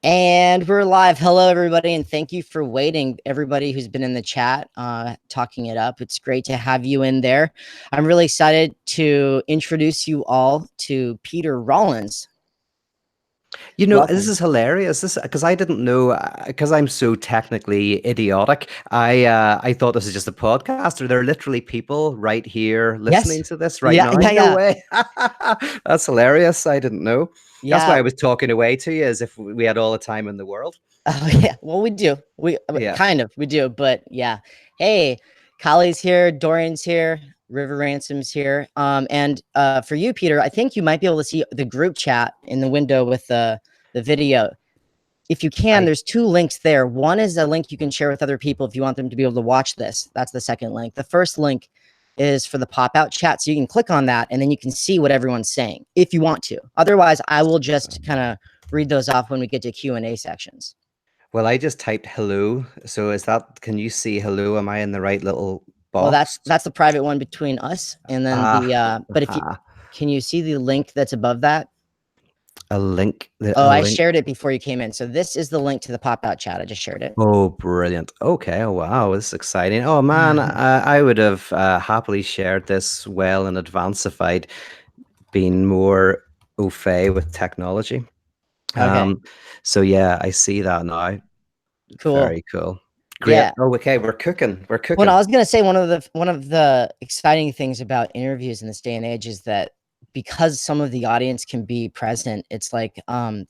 And we're live. Hello, everybody, and thank you for waiting. Everybody who's been in the chat, talking it up. It's great to have you in there. I'm really excited to introduce you all to Peter Rollins. You know, Welcome. this is hilarious. This because I didn't know because I'm so technically idiotic. I thought this was just a podcast. Are there literally people right here listening Yes. to this right Yeah. now? Yeah. No Yeah. way. That's hilarious. I didn't know. That's why Yeah. I was talking away to you as if we had all the time in the world. Oh, yeah. Well, we do. We Yeah. kind of we do, but yeah. Hey, Kali's here. Dorian's here. River Ransom's here. And for you, Peter, I think you might be able to see the group chat in the window with the video. If you can, there's two links there. One is a link you can share with other people if you want them to be able to watch this. That's the second link. The first link is for the pop-out chat, so you can click on that and then you can see what everyone's saying if you want to. Otherwise, I will just kind of read those off when we get to Q&A sections. Well, I just typed hello. So is that, can you see hello? Am I in the right little Well, box? that's the private one between us, and then but if you can you see the link that's above that? A link. Oh, I shared it before you came in. So this is the link to the pop-out chat. I just shared it. Oh, brilliant. Okay. Oh, wow. This is exciting. Oh, man. I would have happily shared this well in advance if I'd been more au fait with technology. Okay. So, yeah, I see that now. Cool. Very cool. Great. Yeah. Oh, okay. We're cooking. We're cooking. Well, I was going to say one of the exciting things about interviews in this day and age is that because some of the audience can be present, it's like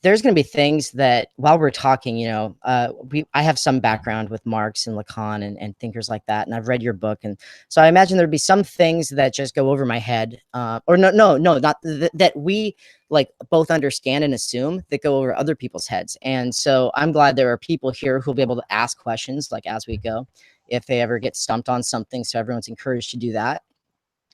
there's going to be things that while we're talking, you know, I have some background with Marx and Lacan and thinkers like that, and I've read your book, and so I imagine there'd be some things that just go over my head, or no, not that we like both understand and assume that go over other people's heads. And so I'm glad there are people here who'll be able to ask questions like as we go, if they ever get stumped on something. So everyone's encouraged to do that.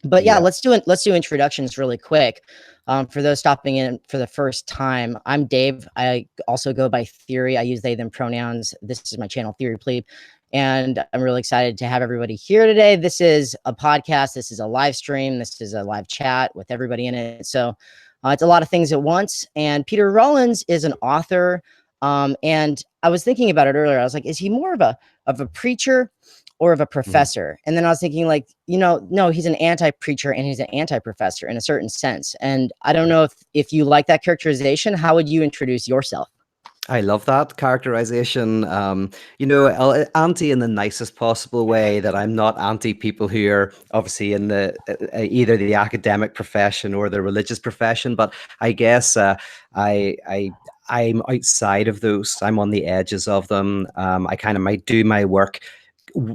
But yeah, let's do introductions really quick. For those stopping in for the first time, I'm Dave. I also go by Theory. I use they, them pronouns. This is my channel, Theory Plebe. And I'm really excited to have everybody here today. This is a podcast. This is a live stream. This is a live chat with everybody in it. So it's a lot of things at once. And Peter Rollins is an author. And I was thinking about it earlier. I was like, is he more of a preacher or of a professor? And then I was thinking, like, you know, no, he's an anti-preacher and he's an anti-professor in a certain sense. And I don't know if you like that characterization. How would you introduce yourself? I love that characterization. You know, anti in the nicest possible way, that I'm not anti people who are obviously in the either the academic profession or the religious profession. But I guess I'm outside of those. I'm on the edges of them. I kind of might do my work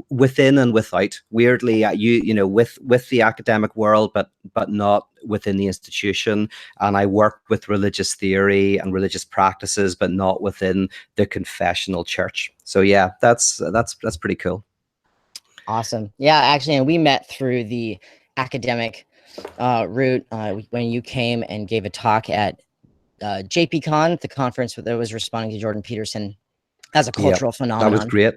within and without, weirdly, you know, with the academic world, but not within the institution. And I work with religious theory and religious practices, but not within the confessional church. So yeah, that's pretty cool. Awesome. Yeah, actually, and we met through the academic route when you came and gave a talk at JPCon, the conference that was responding to Jordan Peterson as a cultural phenomenon. That was great.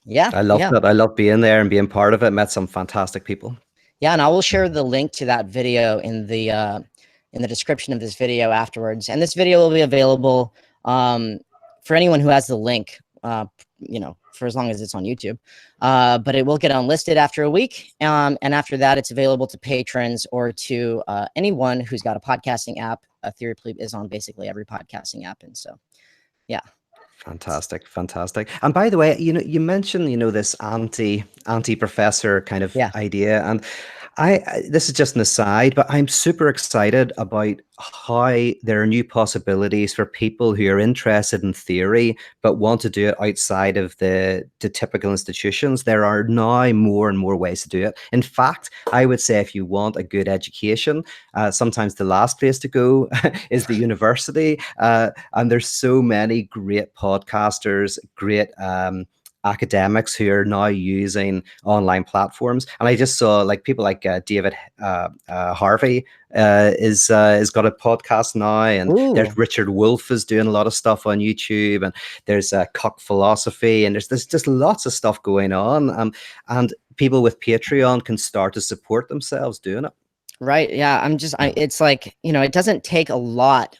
Yeah, I loved it. I loved being there and being part of it. Met some fantastic people. Yeah, and I will share the link to that video in the description of this video afterwards. And this video will be available for anyone who has the link, you know, for as long as it's on YouTube. But it will get unlisted after a week. And after that, it's available to patrons or to anyone who's got a podcasting app. Theory Plebe is on basically every podcasting app. And so, yeah. Fantastic. And by the way, you know, you mentioned, you know, this anti-professor kind of idea, and this is just an aside, but I'm super excited about how there are new possibilities for people who are interested in theory but want to do it outside of the typical institutions. There are now more and more ways to do it. In fact, I would say if you want a good education, sometimes the last place to go is the university. And there's so many great podcasters, great academics who are now using online platforms. And I just saw like people like David Harvey is got a podcast now, and there's Richard Wolff is doing a lot of stuff on YouTube, and there's Cuck Philosophy, and there's just lots of stuff going on, and people with Patreon can start to support themselves doing it. Right. Yeah. It's like, you know, it doesn't take a lot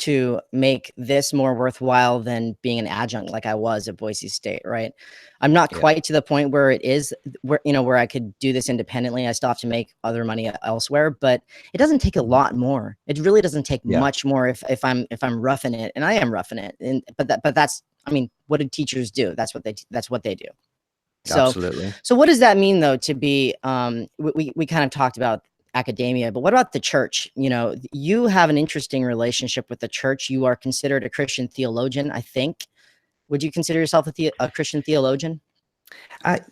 to make this more worthwhile than being an adjunct like I was at Boise State, right? I'm not quite to the point where it is where I could do this independently. I still have to make other money elsewhere, but it doesn't take a lot more. It really doesn't take much more if I'm roughing it, and I am roughing it. But that's, I mean, what do teachers do? That's what they do. Absolutely. So what does that mean though to be we kind of talked about academia, but what about the church? You know, you have an interesting relationship with the church. You are considered a Christian theologian, I think. Would you consider yourself a Christian theologian?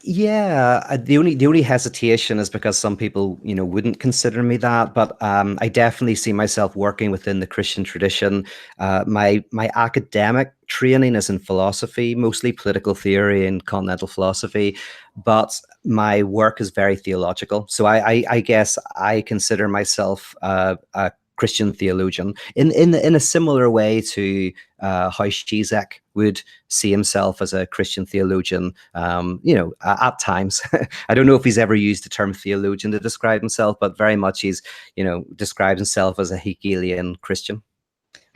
Yeah, the only hesitation is because some people, wouldn't consider me that, but I definitely see myself working within the Christian tradition. My academic training is in philosophy, mostly political theory and continental philosophy, but my work is very theological. So I guess I consider myself a Christian theologian in a similar way to how Zizek would see himself as a Christian theologian. At times, I don't know if he's ever used the term theologian to describe himself, but very much he's described himself as a Hegelian Christian.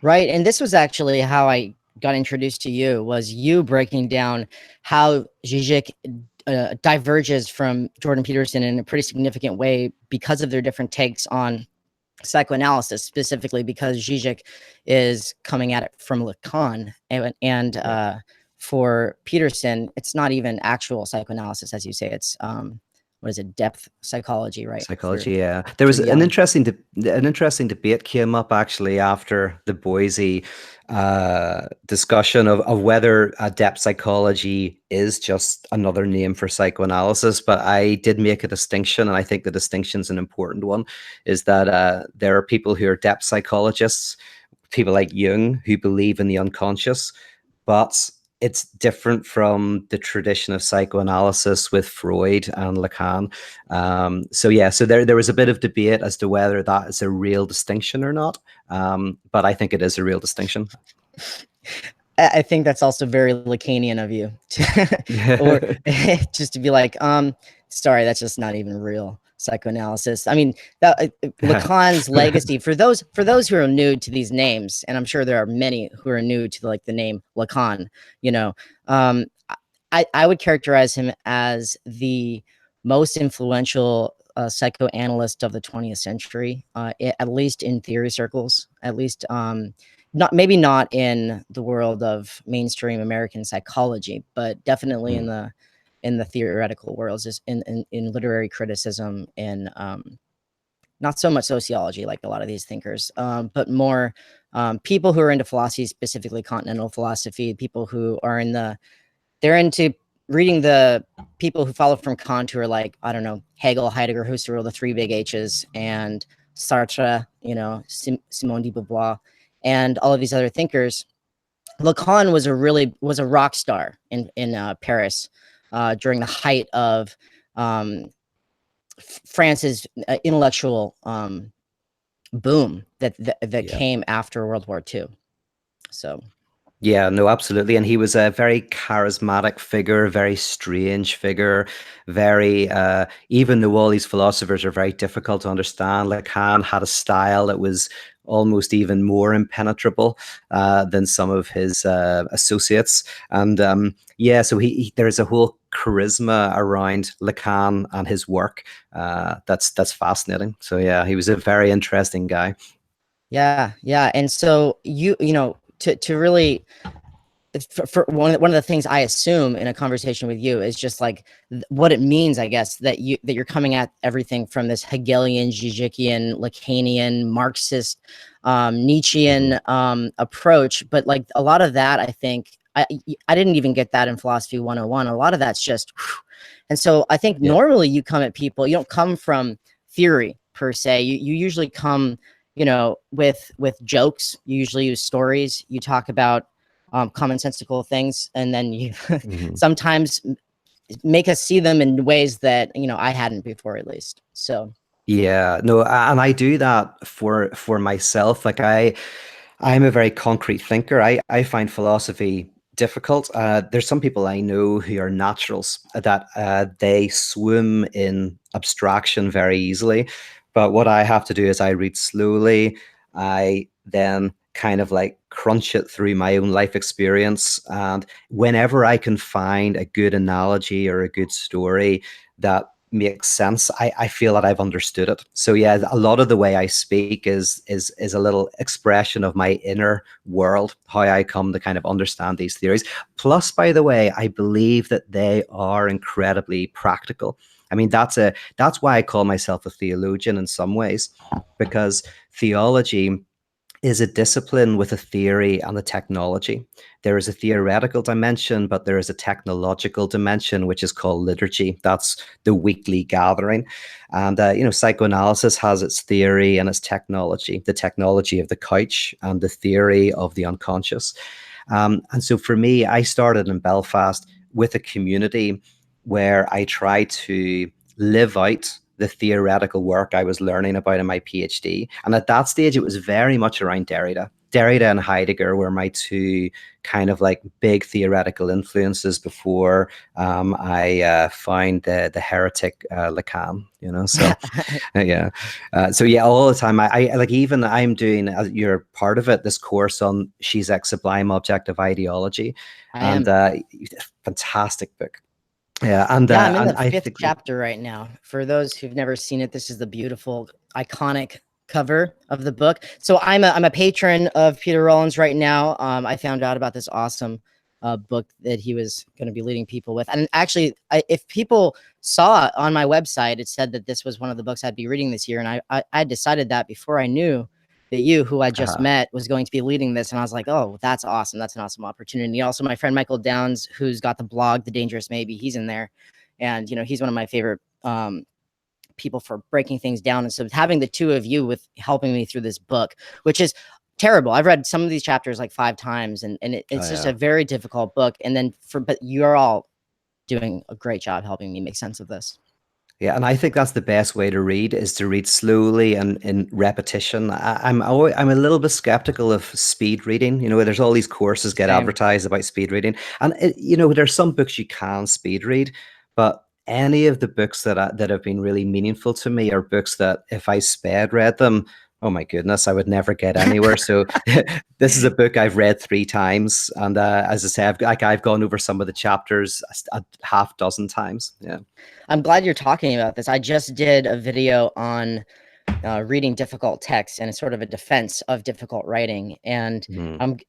Right, and this was actually how I got introduced to you. Was you breaking down how Zizek diverges from Jordan Peterson in a pretty significant way because of their different takes on psychoanalysis, specifically because Zizek is coming at it from Lacan, and for Peterson, it's not even actual psychoanalysis, as you say. It's what is it, depth psychology, right? Psychology, yeah. There was an interesting debate came up actually after the Boise discussion of whether depth psychology is just another name for psychoanalysis. But I did make a distinction, and I think the distinction is an important one, is that there are people who are depth psychologists, people like Jung, who believe in the unconscious, but it's different from the tradition of psychoanalysis with Freud and Lacan. So there was a bit of debate as to whether that is a real distinction or not. But I think it is a real distinction. I think that's also very Lacanian of you, or just to be like, sorry, that's just not even real psychoanalysis. I mean, Lacan's legacy, for those who are new to these names, and I'm sure there are many who are new to the name Lacan, I would characterize him as the most influential psychoanalyst of the 20th century, at least in theory circles, at least maybe not in the world of mainstream American psychology, but definitely in the theoretical worlds, just in literary criticism, and not so much sociology like a lot of these thinkers, but more people who are into philosophy, specifically continental philosophy, people who are they're into reading the people who follow from Kant, who are like, I don't know, Hegel, Heidegger, Husserl, the three big H's, and Sartre, Simone de Beauvoir, and all of these other thinkers. Lacan was a rock star in Paris during the height of France's intellectual boom that came after World War II. So. Yeah, no, absolutely. And he was a very charismatic figure, very strange figure, very, even though all these philosophers are very difficult to understand, Lacan had a style that was almost even more impenetrable than some of his associates. And so there's a whole charisma around Lacan and his work that's fascinating. So yeah, he was a very interesting guy. Yeah. And so to really, for one of the things I assume in a conversation with you is just like what it means, I guess, that you're coming at everything from this Hegelian, Zizekian, Lacanian, Marxist, Nietzschean approach. But like a lot of that, I think I didn't even get that in Philosophy 101. A lot of that's just, and so I think normally you come at people, you don't come from theory per se. You usually come, with jokes. You usually use stories. You talk about commonsensical things, and then you sometimes make us see them in ways that I hadn't before, at least. So yeah, no, and I do that for myself. Like I'm a very concrete thinker. I find philosophy difficult. There's some people I know who are naturals, that they swim in abstraction very easily. But what I have to do is I read slowly. I then kind of like crunch it through my own life experience. And whenever I can find a good analogy or a good story that makes sense, I feel that I've understood it. So yeah, a lot of the way I speak is a little expression of my inner world, how I come to kind of understand these theories. Plus, by the way, I believe that they are incredibly practical. I mean, that's why I call myself a theologian in some ways, because theology is a discipline with a theory and a technology. There is a theoretical dimension, but there is a technological dimension, which is called liturgy. That's the weekly gathering. And, psychoanalysis has its theory and its technology, the technology of the couch and the theory of the unconscious. And so for me, I started in Belfast with a community where I try to live out the theoretical work I was learning about in my PhD. And at that stage, it was very much around Derrida. Derrida and Heidegger were my two kind of like big theoretical influences before I found the heretic Lacan, so yeah. So yeah, all the time, I like, even I'm doing, you're part of it, this course on Zizek's Sublime Objective Ideology. And fantastic book. Yeah, and I'm in and the I 5th think chapter right now. For those who've never seen it, this is the beautiful, iconic cover of the book. So I'm a patron of Peter Rollins right now. I found out about this awesome book that he was going to be leading people with. And actually, if people saw on my website, it said that this was one of the books I'd be reading this year. And I decided that before I knew that you, who I just met, was going to be leading this. And I was like, oh, that's awesome. That's an awesome opportunity. Also, my friend Michael Downs, who's got the blog, The Dangerous Maybe, he's in there. And, he's one of my favorite people for breaking things down. And so having the two of you with helping me through this book, which is terrible. I've read some of these chapters like 5 times, and it's just a very difficult book. And then but you're all doing a great job helping me make sense of this. Yeah, and I think that's the best way to read, is to read slowly and in repetition. I'm a little bit skeptical of speed reading. There's all these courses get advertised about speed reading, and there's some books you can speed read, but any of the books that have been really meaningful to me are books that if I sped read them, oh my goodness, I would never get anywhere. So this is a book I've read 3 times, and as I say, I've gone over some of the chapters a half dozen times. Yeah. I'm glad you're talking about this. I just did a video on reading difficult texts, and it's sort of a defense of difficult writing. And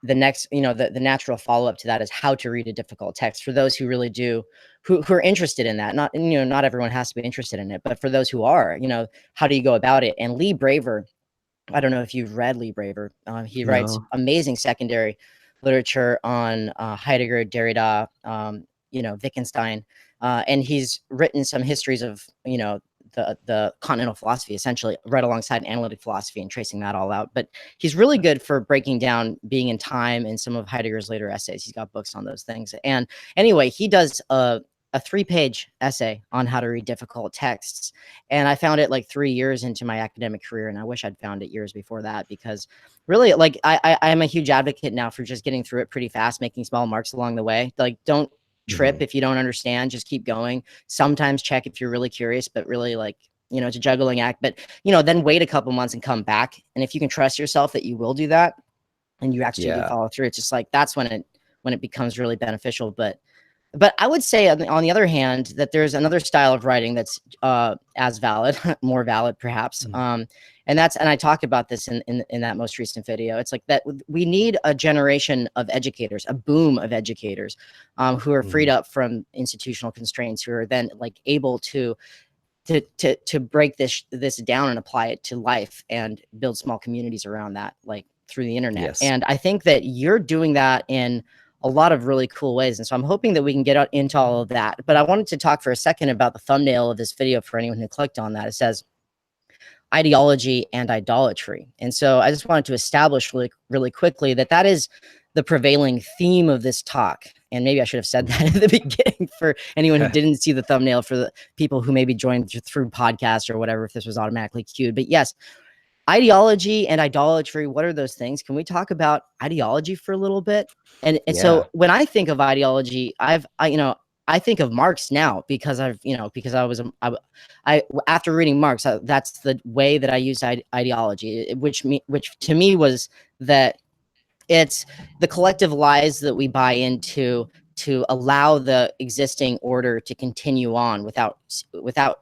the next, the natural follow-up to that is how to read a difficult text for those who really do, who are interested in that. Not everyone has to be interested in it, but for those who are, how do you go about it? And Lee Braver, I don't know if you've read Lee Braver. He writes amazing secondary literature on Heidegger, Derrida, Wittgenstein. And he's written some histories of, the continental philosophy, essentially, right alongside analytic philosophy and tracing that all out. But he's really good for breaking down being in time and some of Heidegger's later essays. He's got books on those things. And anyway, he does a 3-page essay on how to read difficult texts. And I found it like 3 years into my academic career. And I wish I'd found it years before that, because really, like, I'm a huge advocate now for just getting through it pretty fast, making small marks along the way. Like, don't trip if you don't understand, just keep going. Sometimes check if you're really curious, but really, like, it's a juggling act. But, then wait a couple months and come back. And if you can trust yourself that you will do that and you actually do follow through, it's just like, that's when it becomes really beneficial. But I would say, on the other hand, that there's another style of writing that's as valid, more valid perhaps. And I talk about this in that most recent video. It's like that we need a generation of educators, a boom of educators who are freed up from institutional constraints, who are then like able to break this down and apply it to life and build small communities around that, like through the internet. And I think that you're doing that in a lot of really cool ways. And so I'm hoping that we can get into all of that. But I wanted to talk for a second about the thumbnail of this video for anyone who clicked on that. It says ideology and idolatry. And so I just wanted to establish really, really quickly that is the prevailing theme of this talk. And maybe I should have said that at the beginning for anyone who didn't see the thumbnail, for the people who maybe joined through podcast or whatever, if this was automatically queued. But yes, ideology and idolatry, what are those things? Can we talk about ideology for a little bit? And so when I think of ideology, I think of Marx now, because after reading Marx, that's the way that I use ideology, which to me was that It's the collective lies that we buy into to allow the existing order to continue on without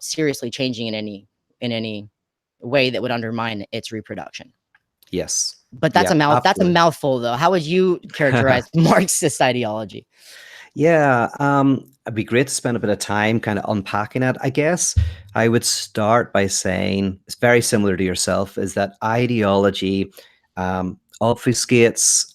seriously changing in any way that would undermine its reproduction. Yes. But that's that's a mouthful, though. How would you characterize Marxist ideology? Yeah, it'd be great to spend a bit of time kind of unpacking it. I guess I would start by saying it's very similar to yourself, is that ideology obfuscates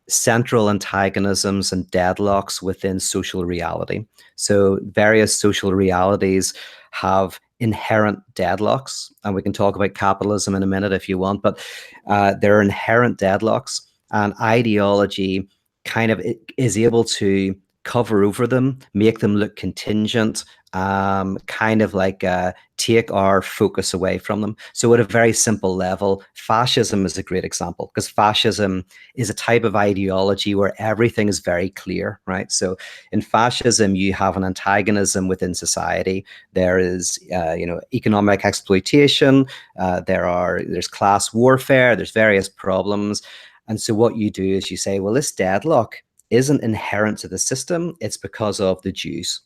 central antagonisms and deadlocks within social reality. So various social realities have inherent deadlocks, and we can talk about capitalism in a minute if you want, but there are inherent deadlocks, and ideology kind of is able to cover over them, make them look contingent, kind of like take our focus away from them. So at a very simple level, fascism is a great example, because fascism is a type of ideology where everything is very clear, right? So in fascism, you have an antagonism within society. There is, economic exploitation. There's class warfare. There's various problems. And so what you do is you say, well, this deadlock isn't inherent to the system. It's because of the Jews.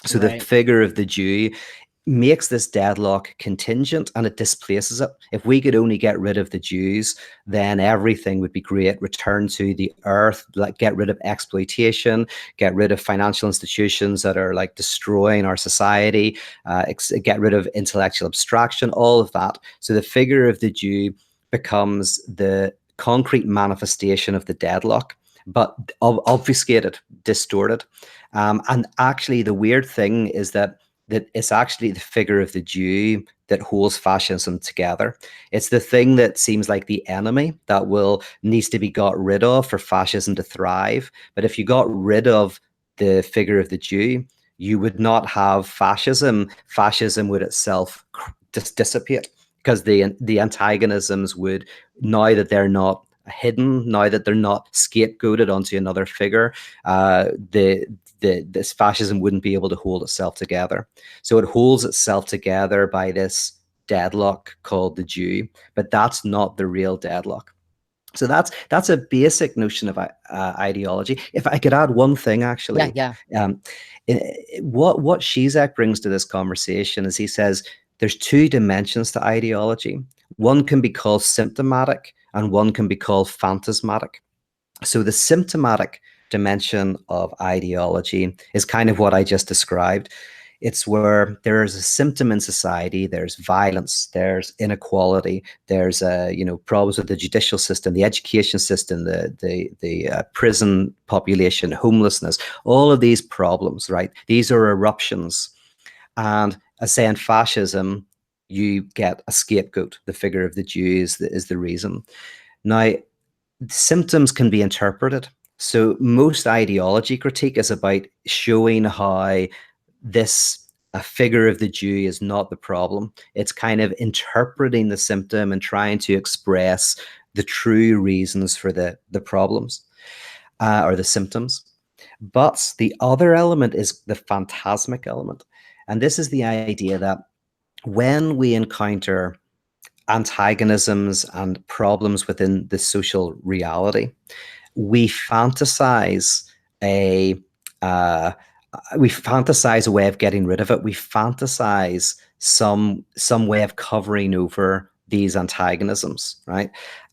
So the figure of the Jew makes this deadlock contingent, and it displaces it. If we could only get rid of the Jews, then everything would be great. Return to the earth, like get rid of exploitation, get rid of financial institutions that are like destroying our society, get rid of intellectual abstraction, all of that. So the figure of the Jew becomes the concrete manifestation of the deadlock, but obfuscated, distorted. And actually, the weird thing is that it's actually the figure of the Jew that holds fascism together. It's the thing that seems like the enemy that needs to be got rid of for fascism to thrive. But if you got rid of the figure of the Jew, you would not have fascism. Fascism would itself just dissipate, because the antagonisms would, now that they're not hidden, now that they're not scapegoated onto another figure, this fascism wouldn't be able to hold itself together. So it holds itself together by this deadlock called the Jew, but that's not the real deadlock. So that's a basic notion of ideology. If I could add one thing, actually, what Zizek brings to this conversation is, he says there's two dimensions to ideology. One can be called symptomatic, and one can be called phantasmatic. So the symptomatic dimension of ideology is kind of what I just described. It's where there's a symptom in society. There's violence, there's inequality, there's problems with the judicial system, the education system, the prison population, homelessness, all of these problems, right? These are eruptions. And as say in fascism, you get a scapegoat. The figure of the Jew is the reason. Now, symptoms can be interpreted. So most ideology critique is about showing how a figure of the Jew is not the problem. It's kind of interpreting the symptom and trying to express the true reasons for the problems or the symptoms. But the other element is the phantasmic element. And this is the idea that when we encounter antagonisms and problems within the social reality, we fantasize a way of getting rid of it. We fantasize some way of covering over these antagonisms, right?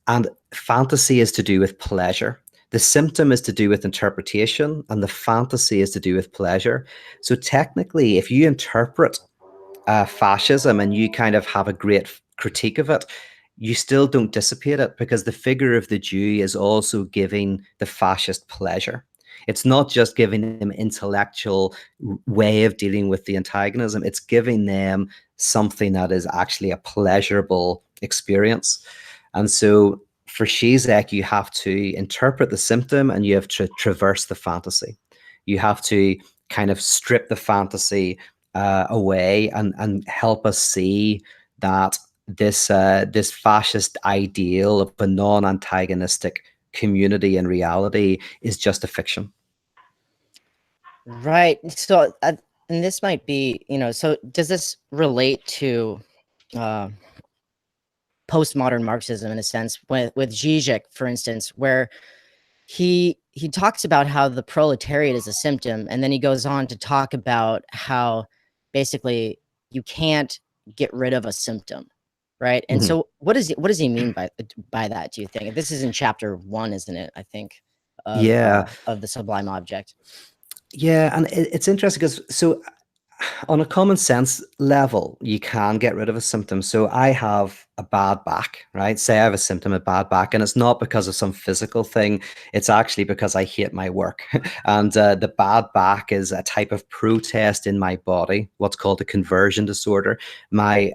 And fantasy is to do with pleasure. The symptom is to do with interpretation, and the fantasy is to do with pleasure. So technically, if you interpret fascism and you kind of have a great critique of it, you still don't dissipate it, because the figure of the Jew is also giving the fascist pleasure. It's not just giving them intellectual way of dealing with the antagonism. It's giving them something that is actually a pleasurable experience. And so for Zizek, you have to interpret the symptom, and you have to traverse the fantasy. You have to kind of strip the fantasy away, and help us see that this fascist ideal of a non-antagonistic community in reality is just a fiction. Right. So, and this might be, so does this relate to postmodern Marxism in a sense, with Zizek, for instance, where he talks about how the proletariat is a symptom, and then he goes on to talk about how basically you can't get rid of a symptom, right? And so what does he mean by that, do you think? This is in chapter 1, isn't it, I think, of the Sublime Object? Yeah, and it's interesting because on a common sense level, you can get rid of a symptom. So I have a bad back, right? Say I have a symptom of bad back, and it's not because of some physical thing. It's actually because I hate my work. And the bad back is a type of protest in my body, what's called a conversion disorder. My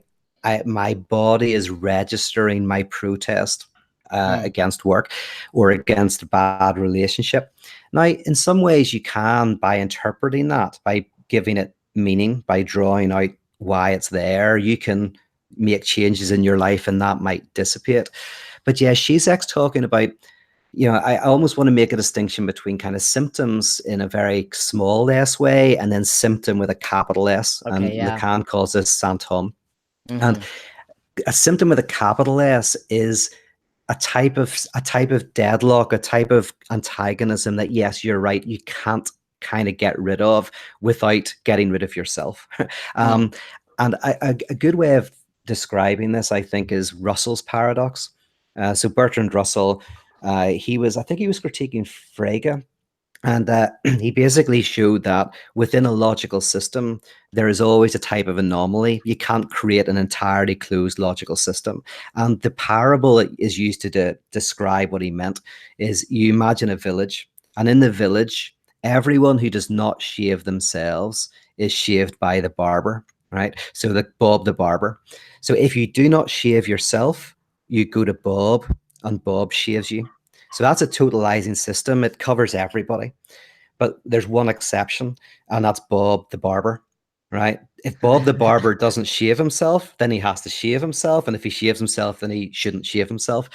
body is registering my protest against work or against a bad relationship. Now, in some ways, you can, by interpreting that, by giving it meaning, by drawing out why it's there, you can make changes in your life and that might dissipate. But yeah, Zizek's talking about, I almost want to make a distinction between kind of symptoms in a very small s way and then symptom with a capital S. Okay, and yeah. Lacan calls this symptom. And a symptom with a capital S is a type of deadlock, a type of antagonism that, yes, you're right, you can't kind of get rid of without getting rid of yourself. And a good way of describing this, I think, is Russell's paradox. So Bertrand Russell, he was critiquing Frege. And he basically showed that within a logical system, there is always a type of anomaly. You can't create an entirely closed logical system. And the parable that is used to describe what he meant is, you imagine a village, and in the village, everyone who does not shave themselves is shaved by the barber, right? So Bob the barber. So if you do not shave yourself, you go to Bob, and Bob shaves you. So that's a totalizing system. It covers everybody. But there's one exception, and that's Bob the barber, right? If Bob the barber doesn't shave himself, then he has to shave himself. And if he shaves himself, then he shouldn't shave himself.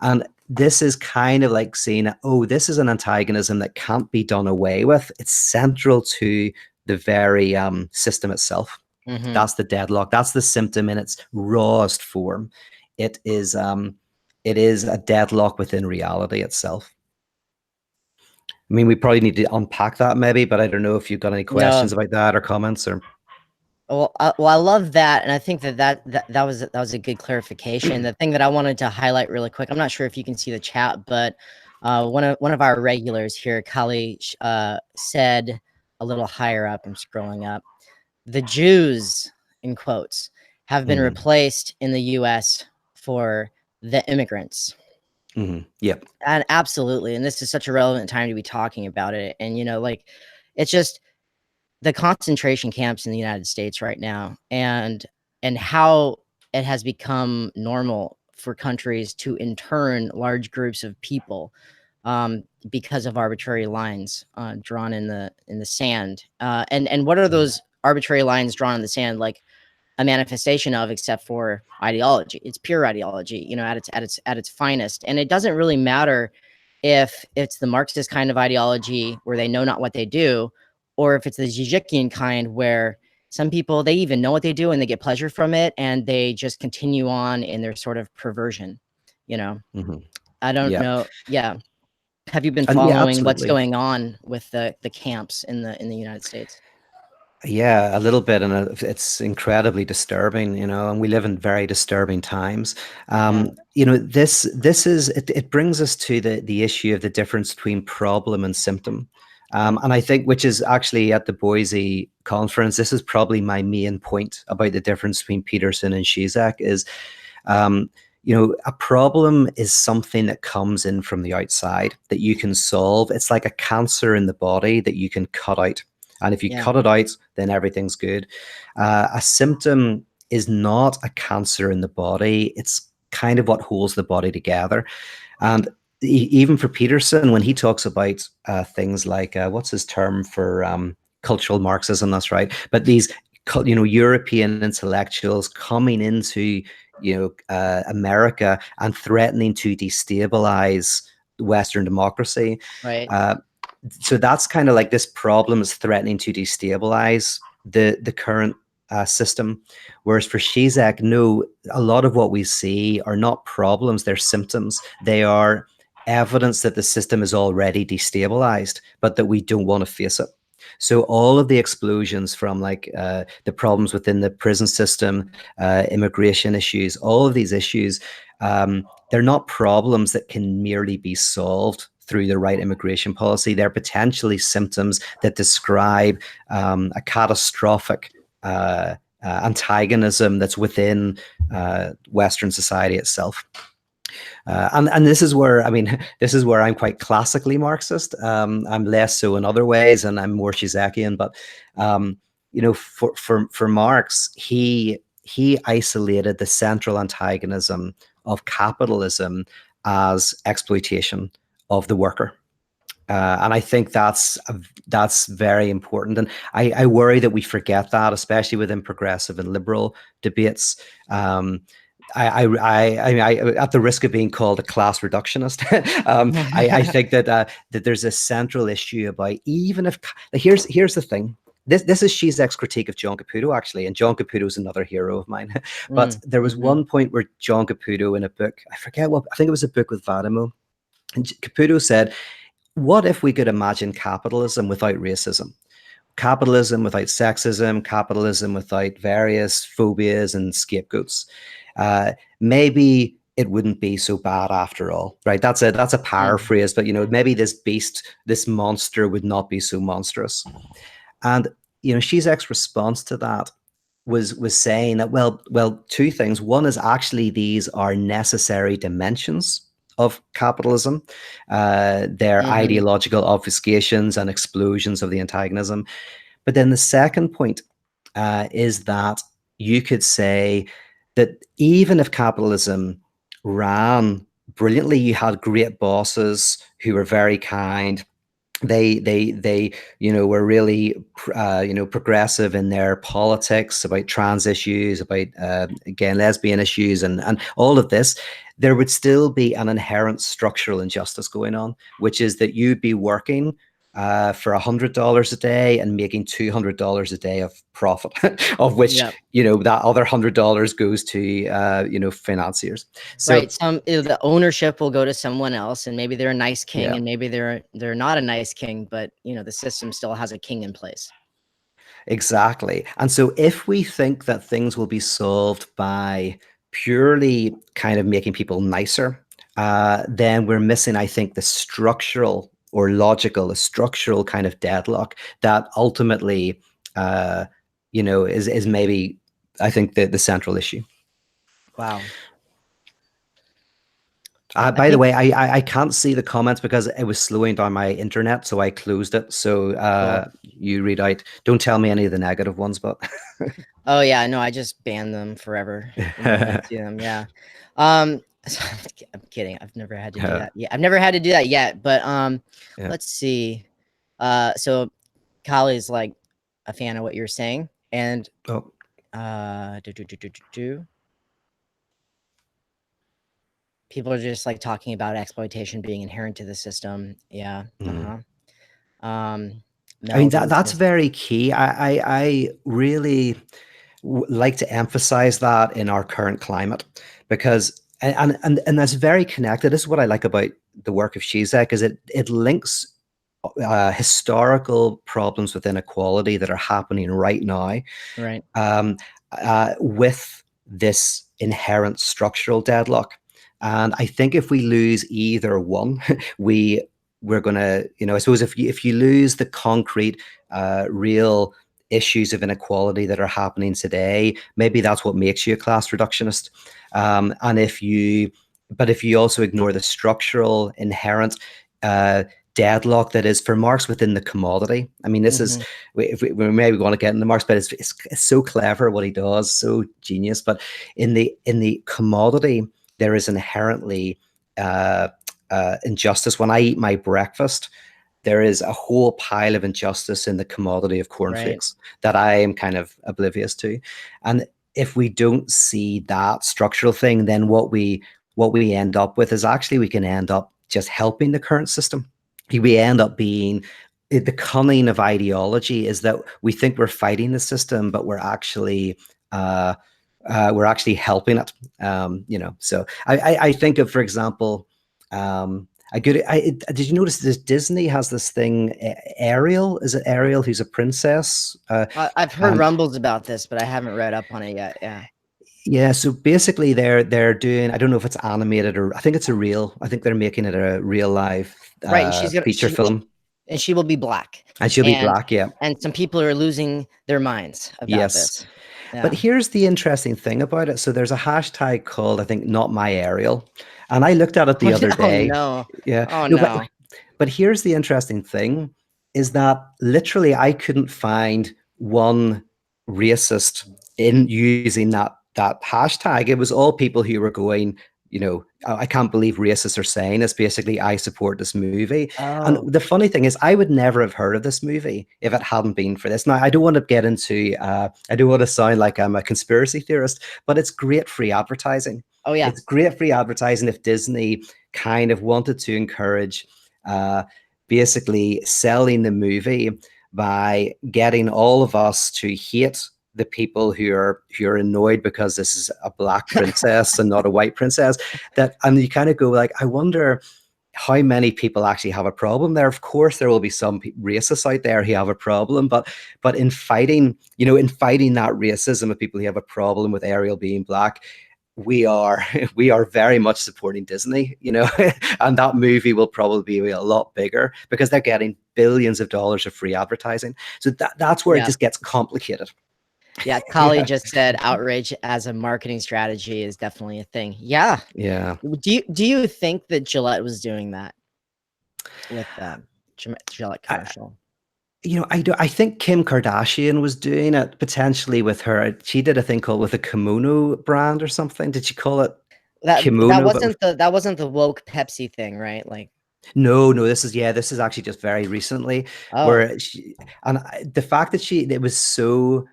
And this is kind of like saying, oh, this is an antagonism that can't be done away with. It's central to the very system itself. That's the deadlock. That's the symptom in its rawest form. It is a deadlock within reality itself. I mean, we probably need to unpack that maybe, but I don't know if you've got any questions about that or comments or. Well, I love that, and I think that was a good clarification. The thing that I wanted to highlight really quick, I'm not sure if you can see the chat, but one of our regulars here, Kali, said a little higher up. I'm scrolling up. The Jews, in quotes, have been replaced in the U.S. for the immigrants. Yep. And absolutely, and this is such a relevant time to be talking about it. And it's just the concentration camps in the United States right now, and how it has become normal for countries to intern large groups of people because of arbitrary lines drawn in the sand. And what are those arbitrary lines drawn in the sand like a manifestation of, except for ideology? It's pure ideology, at its finest. And it doesn't really matter if it's the Marxist kind of ideology where they know not what they do, or if it's the Zizekian kind where some people, they even know what they do and they get pleasure from it, and they just continue on in their sort of perversion. I don't know. Yeah. Have you been following what's going on with the camps in the United States? Yeah, a little bit, and it's incredibly disturbing, and we live in very disturbing times. This is it brings us to the issue of the difference between problem and symptom. And I think, which is actually at the Boise conference, this is probably my main point about the difference between Peterson and Zizek is, a problem is something that comes in from the outside that you can solve. It's like a cancer in the body that you can cut out. And if you cut it out, then everything's good. A symptom is not a cancer in the body. It's kind of what holds the body together. And even for Peterson, when he talks about things like, what's his term for cultural Marxism, that's right. But these, European intellectuals coming into, America and threatening to destabilize Western democracy. Right. So that's kind of like this problem is threatening to destabilize the current system, whereas for Zizek, no, a lot of what we see are not problems, they're symptoms. They are evidence that the system is already destabilized, but that we don't want to face it. So all of the explosions from like the problems within the prison system, immigration issues, all of these issues, they're not problems that can merely be solved through the right immigration policy. They're potentially symptoms that describe a catastrophic antagonism that's within Western society itself. And this is where, I mean, this is where I'm quite classically Marxist. I'm less so in other ways, and I'm more Zizekian. But you know, for Marx, he isolated the central antagonism of capitalism as exploitation of the worker. And I think that's very important. And I worry that we forget that, especially within progressive and liberal debates. I at the risk of being called a class reductionist, I think that that there's a central issue about, even if, here's the thing. This is Zizek's critique of John Caputo, actually, and John Caputo is another hero of mine. But there was one point where John Caputo, in a book, I forget what, I think it was a book with Vadimo, and Caputo said, what if we could imagine capitalism without racism? Capitalism without sexism, capitalism without various phobias and scapegoats. Maybe it wouldn't be so bad after all, right? That's a paraphrase, but you know, maybe this beast, this monster, would not be so monstrous. And you know, Zizek's response to that was saying that, well, two things. One is, actually these are necessary dimensions of capitalism. They're ideological obfuscations and explosions of the antagonism. But then the second point is that you could say that even if capitalism ran brilliantly, you had great bosses who were very kind. They you know, were really you know, progressive in their politics about trans issues, about gay and lesbian issues, and all of this. There would still be an inherent structural injustice going on, which is that you'd be working for $100 a day and making $200 a day of profit, of which, you know, that other $100 goes to you know, financiers. So, right, the ownership will go to someone else, and maybe they're a nice king, and maybe they're not a nice king, but you know, the system still has a king in place. Exactly. And so if we think that things will be solved by purely kind of making people nicer, then we're missing, I think, the structural or logical, the structural kind of deadlock that ultimately, you know, is maybe, I think, the central issue. Wow. By the way, I can't see the comments because it was slowing down my internet, so I closed it. So Cool. You read out. Don't tell me any of the negative ones, but oh yeah, no, I just banned them forever when I see them. Yeah. I'm kidding. I've never had to do that. Yeah, I've never had to do that yet. But let's see. So Kali's like a fan of what you're saying, and people are just like talking about exploitation being inherent to the system. Yeah. I mean, that's very key. I really like to emphasize that in our current climate, because and that's very connected. This is what I like about the work of Zizek, is it links historical problems with inequality that are happening right now, right, with this inherent structural deadlock. And I think if we lose either one, we're going to, you know, I suppose if you lose the concrete, real issues of inequality that are happening today, maybe that's what makes you a class reductionist. And if you also ignore the structural inherent deadlock that is for Marx within the commodity. I mean, this is, if we maybe want to get into Marx, but it's so clever what he does, so genius. But in the commodity, there is inherently injustice. When I eat my breakfast, there is a whole pile of injustice in the commodity of cornflakes that I am kind of oblivious to. And if we don't see that structural thing, then what we end up with is, actually we can end up just helping the current system. We end up being the cunning of ideology is that we think we're fighting the system, but we're actually helping it. So I think of, for example, did you notice this? Disney has this thing, Ariel. Is it Ariel who's a princess? I've heard rumbles about this, but I haven't read up on it yet. Yeah. Yeah, so basically they're doing, I don't know if it's animated or I think it's I think they're making it a real live right, and feature film. And she will be black. And she'll be black, yeah. And some people are losing their minds about this. Yeah. But here's the interesting thing about it. So there's a hashtag called, I think, Not My Ariel. And I looked at it the other day. No. Yeah. Oh, no. But here's the interesting thing is that literally I couldn't find one racist in using that hashtag. It was all people who were going, I can't believe racists are saying this. Basically, I support this movie. And the funny thing is, I would never have heard of this movie if it hadn't been for this. Now, I don't want to get into, I don't want to sound like I'm a conspiracy theorist, but it's great free advertising. Oh, yeah. It's great free advertising if Disney kind of wanted to encourage basically selling the movie by getting all of us to hate the people who are annoyed because this is a black princess and not a white princess. And you kind of go like, I wonder how many people actually have a problem there. Of course, there will be some racists out there who have a problem, but in fighting that racism of people who have a problem with Ariel being black, we are very much supporting Disney, and that movie will probably be a lot bigger because they're getting billions of dollars of free advertising. So that's where it just gets complicated. Yeah, Kali just said outrage as a marketing strategy is definitely a thing. Yeah. Yeah. Do you think that Gillette was doing that with Gillette commercial? I think Kim Kardashian was doing it potentially with her. She did a thing called with a kimono brand or something. Did she call it kimono? That wasn't the woke Pepsi thing, right? Like, no, this is actually just very recently where the fact that it was so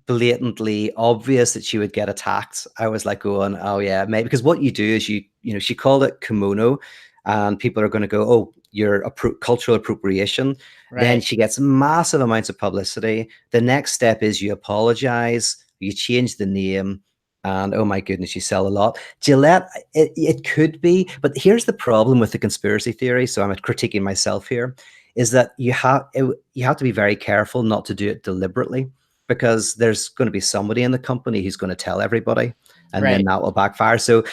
blatantly obvious that she would get attacked. I was like going, oh yeah, maybe, because what you do is she called it kimono and people are going to go, oh, you're cultural appropriation. Right. Then she gets massive amounts of publicity. The next step is you apologize, you change the name, and oh my goodness, you sell a lot. Gillette, it could be, but here's the problem with the conspiracy theory. So I'm critiquing myself here, is that you have to be very careful not to do it deliberately, because there's going to be somebody in the company who's going to tell everybody, and then that will backfire. So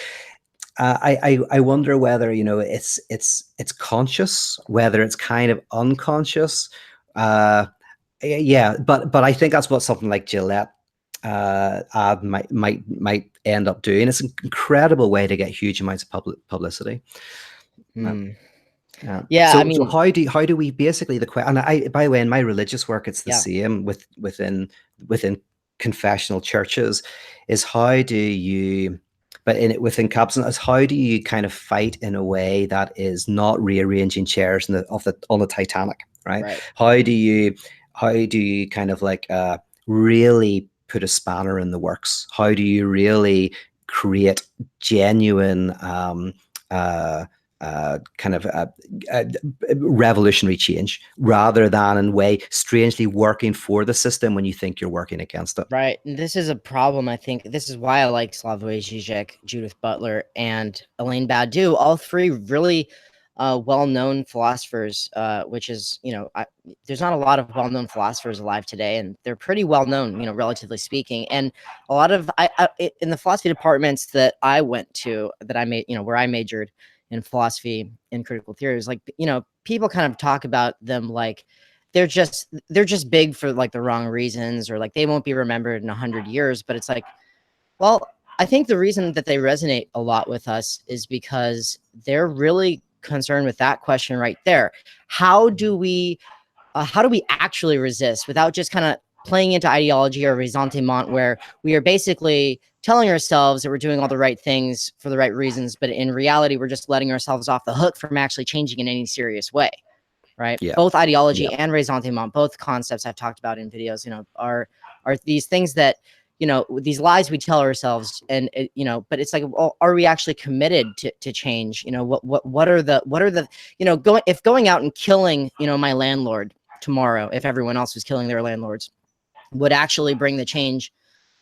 I wonder whether it's conscious, whether it's kind of unconscious. Yeah, but I think that's what something like Gillette ad might end up doing. It's an incredible way to get huge amounts of publicity. Yeah. So, so how do we basically and by the way, in my religious work, it's the same within confessional churches, is how do you, but within Capitalism, is how do you kind of fight in a way that is not rearranging chairs on the Titanic, right? How do you kind of like really put a spanner in the works? How do you really create genuine revolutionary change, rather than in way strangely working for the system when you think you're working against it? Right. And this is a problem. I think this is why I like Slavoj Žižek, Judith Butler, and Elaine Badiou, all three really well-known philosophers, which is, there's not a lot of well-known philosophers alive today, and they're pretty well-known, relatively speaking. And a lot of, in the philosophy departments that I went to, that I made, where I majored in philosophy and critical theory, is like, people kind of talk about them like they're just big for like the wrong reasons, or like they won't be remembered in 100 years. But it's like, well, I think the reason that they resonate a lot with us is because they're really concerned with that question right there. How do we actually resist without just kind of playing into ideology or ressentiment, where we are basically telling ourselves that we're doing all the right things for the right reasons, but in reality, we're just letting ourselves off the hook from actually changing in any serious way, right? Yeah. Both ideology and ressentiment, both concepts I've talked about in videos, are these things that, these lies we tell ourselves, and but it's like, well, are we actually committed to change? What are the if going out and killing, my landlord tomorrow, if everyone else was killing their landlords, would actually bring the change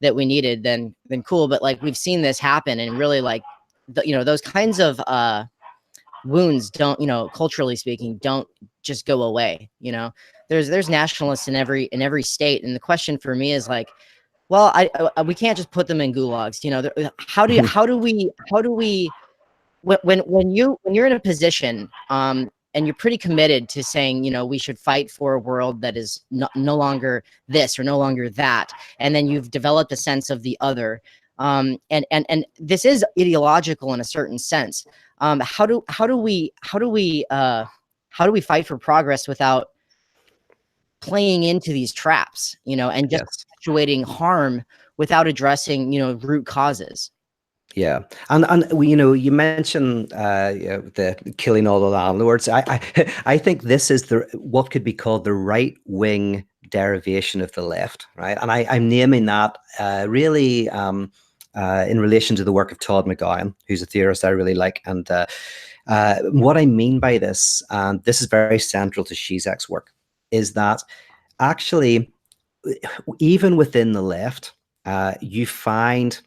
that we needed, then cool. But like, we've seen this happen, and really, like, those kinds of wounds don't, culturally speaking, don't just go away. There's nationalists in every state, and the question for me is like, well, we can't just put them in gulags. How do we when you're in a position, and you're pretty committed to saying, we should fight for a world that is no longer this or no longer that, and then you've developed a sense of the other, and this is ideological in a certain sense. How do we fight for progress without playing into these traps, and just perpetuating harm without addressing, root causes? Yeah, and you mentioned the killing all the landlords. I think this is what could be called the right wing derivation of the left, right? And I'm naming that really in relation to the work of Todd McGowan, who's a theorist I really like. And what I mean by this, and this is very central to Zizek's work, is that actually, even within the left, you find,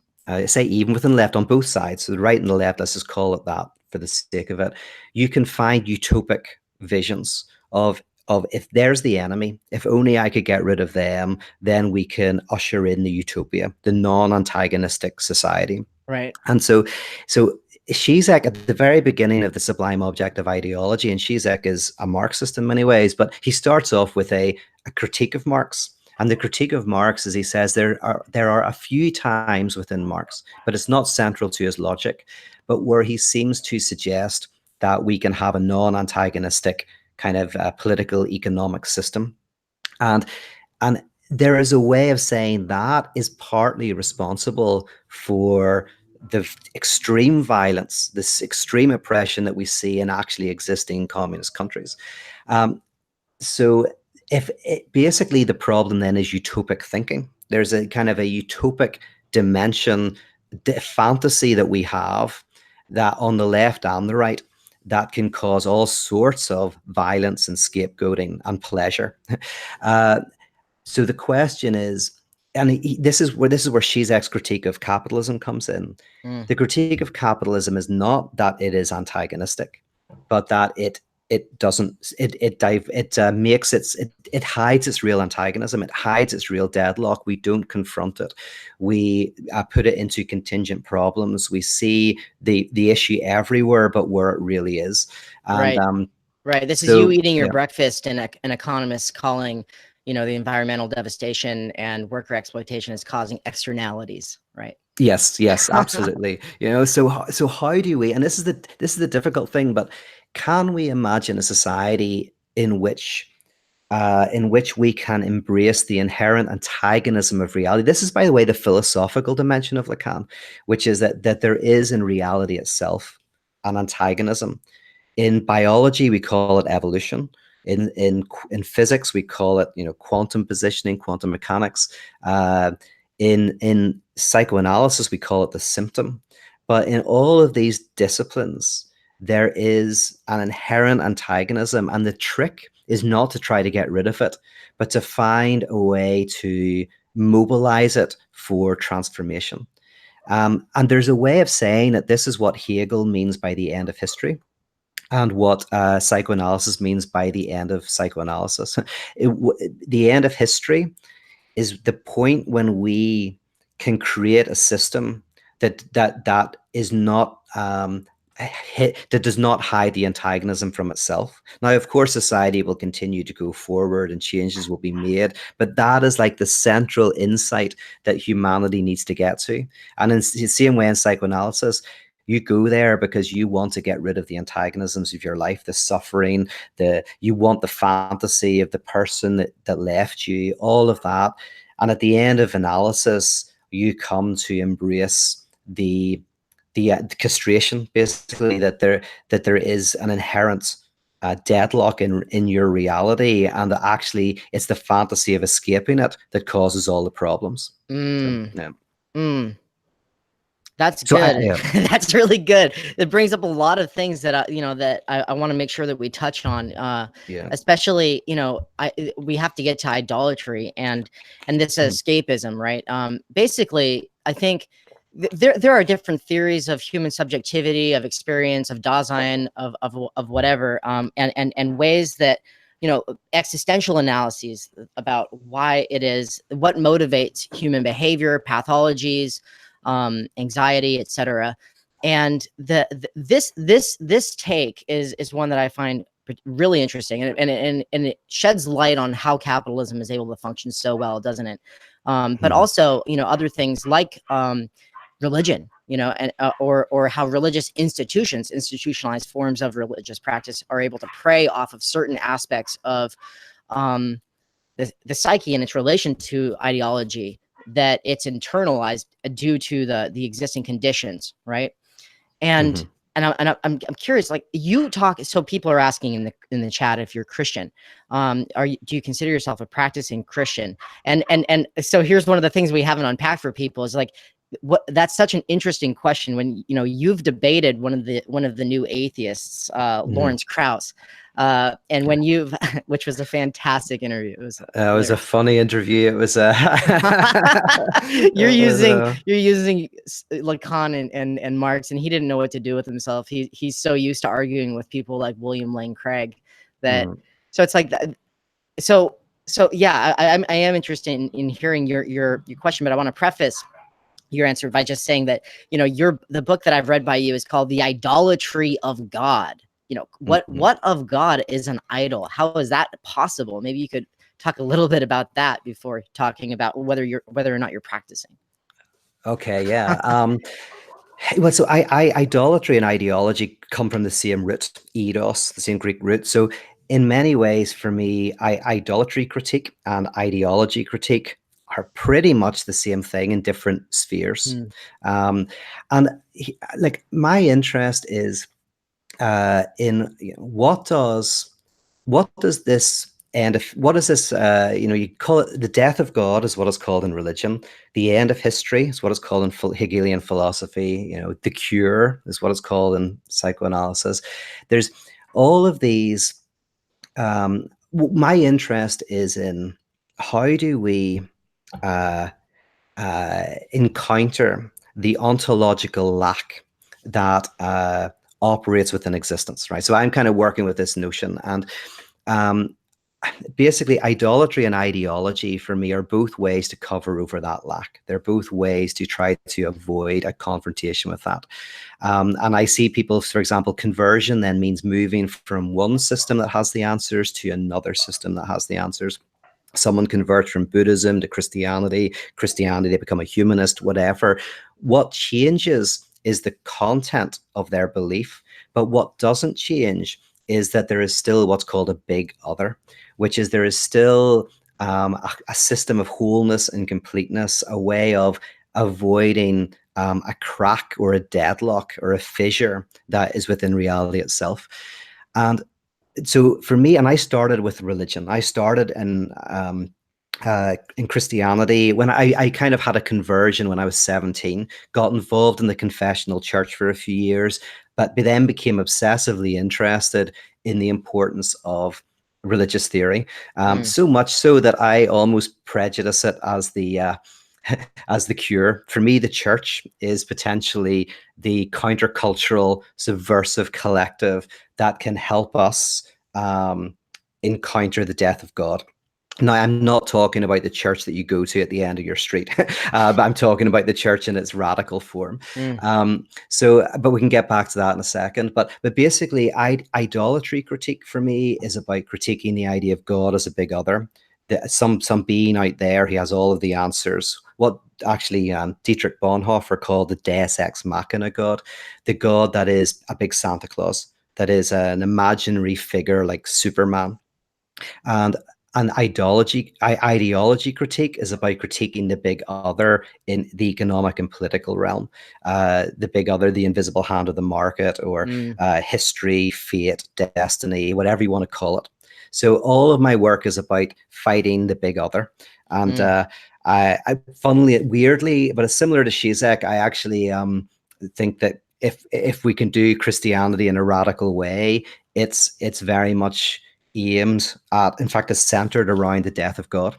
say even within the left on both sides, so the right and the left, let's just call it that for the sake of it, you can find utopic visions of if there's the enemy, if only I could get rid of them, then we can usher in the utopia, the non-antagonistic society. Right. And so Zizek, at the very beginning of the Sublime Object of Ideology, and Zizek is a Marxist in many ways, but he starts off with a critique of Marx. And the critique of Marx is, he says, there are a few times within Marx, but it's not central to his logic, but where he seems to suggest that we can have a non-antagonistic kind of political economic system. And there is a way of saying that is partly responsible for the extreme violence, this extreme oppression that we see in actually existing communist countries. So basically the problem then is utopic thinking. There's a kind of a utopic dimension, fantasy that we have, that on the left and the right, that can cause all sorts of violence and scapegoating and pleasure. So the question is, and this is where Zizek's critique of capitalism comes in. The critique of capitalism is not that it is antagonistic, but that it hides its real antagonism. It hides its real deadlock. We don't confront it. We put it into contingent problems. We see the issue everywhere, but where it really is. And, right. This is you eating your breakfast, and an economist calling, the environmental devastation and worker exploitation is causing externalities, right? Yes, absolutely. So how do we? And this is the difficult thing. But can we imagine a society in which we can embrace the inherent antagonism of reality? This is, by the way, the philosophical dimension of Lacan, which is that there is in reality itself an antagonism. In biology, we call it evolution. In physics, we call it quantum positioning, quantum mechanics. In psychoanalysis, we call it the symptom. But in all of these disciplines, there is an inherent antagonism, and the trick is not to try to get rid of it, but to find a way to mobilize it for transformation. And there's a way of saying that this is what Hegel means by the end of history, and what psychoanalysis means by the end of psychoanalysis. The end of history is the point when we can create a system that is not that does not hide the antagonism from itself. Now, of course, society will continue to go forward and changes will be made, but that is like the central insight that humanity needs to get to. And in the same way in psychoanalysis, you go there because you want to get rid of the antagonisms of your life, the suffering, you want the fantasy of the person that left you, all of that. And at the end of analysis, you come to embrace the castration, basically, that there is an inherent deadlock in your reality, and that actually it's the fantasy of escaping it that causes all the problems. So, yeah. That's good. That's really good. It brings up a lot of things that I want to make sure that we touch on. Especially, we have to get to idolatry and this escapism, right? Basically, I think there are different theories of human subjectivity, of experience, of Dasein, of whatever, and ways that existential analyses about why it is, what motivates human behavior, pathologies, anxiety, etc. And this take is one that I find really interesting, and it sheds light on how capitalism is able to function so well, doesn't it? But also, other things like religion, and or how religious institutions, institutionalized forms of religious practice, are able to prey off of certain aspects of the psyche and its relation to ideology, that it's internalized due to the existing conditions, right? And I'm curious, like, you talk, so people are asking in the chat if you're Christian. Do you consider yourself a practicing Christian? And so here's one of the things we haven't unpacked for people is like, that's such an interesting question when you've debated one of the new atheists, Lawrence Krauss, and when you've which was a fantastic interview. It was a funny interview. It was you're using Lacan and Marx, and he didn't know what to do with himself. He's so used to arguing with people like William Lane Craig that so it's like that. So yeah, I am interested in hearing your question, but I want to preface your answer by just saying that the book that I've read by you is called The Idolatry of God. What of God is an idol? How is that possible? Maybe you could talk a little bit about that before talking about whether or not you're practicing. Okay, yeah. Well, so idolatry and ideology come from the same root, eidos, the same Greek root. So in many ways, for me, idolatry critique and ideology critique are pretty much the same thing in different spheres. And like, my interest is in what does this end of, what is this, you call it the death of God is what it's called in religion. The end of history is what it's called in Hegelian philosophy. The cure is what it's called in psychoanalysis. There's all of these. My interest is in how do we encounter the ontological lack that operates within existence, right? So I'm kind of working with this notion, and basically idolatry and ideology for me are both ways to cover over that lack. They're both ways to try to avoid a confrontation with that. And I see people, for example, conversion then means moving from one system that has the answers to another system that has the answers. Someone converts from Buddhism to Christianity, they become a humanist, whatever. What changes is the content of their belief, but what doesn't change is that there is still what's called a big other, which is there is still a system of wholeness and completeness, a way of avoiding a crack or a deadlock or a fissure that is within reality itself. And so for me, and I started with religion. I started in Christianity when I kind of had a conversion when I was 17, got involved in the confessional church for a few years, but then became obsessively interested in the importance of religious theory, so much so that I almost prejudice it as the as the cure. For me, the church is potentially the countercultural, subversive collective that can help us encounter the death of God. Now, I'm not talking about the church that you go to at the end of your street, but I'm talking about the church in its radical form. But we can get back to that in a second. But basically, idolatry critique for me is about critiquing the idea of God as a big other. Some being out there, he has all of the answers. What actually Dietrich Bonhoeffer called the Deus Ex Machina God, the God that is a big Santa Claus, that is an imaginary figure like Superman. And an ideology critique is about critiquing the big other in the economic and political realm. The big other, the invisible hand of the market, or history, fate, destiny, whatever you want to call it. So all of my work is about fighting the big other. And funnily, weirdly, but it's similar to Zizek. I actually think that if we can do Christianity in a radical way, it's very much aimed at, in fact, it's centered around the death of God.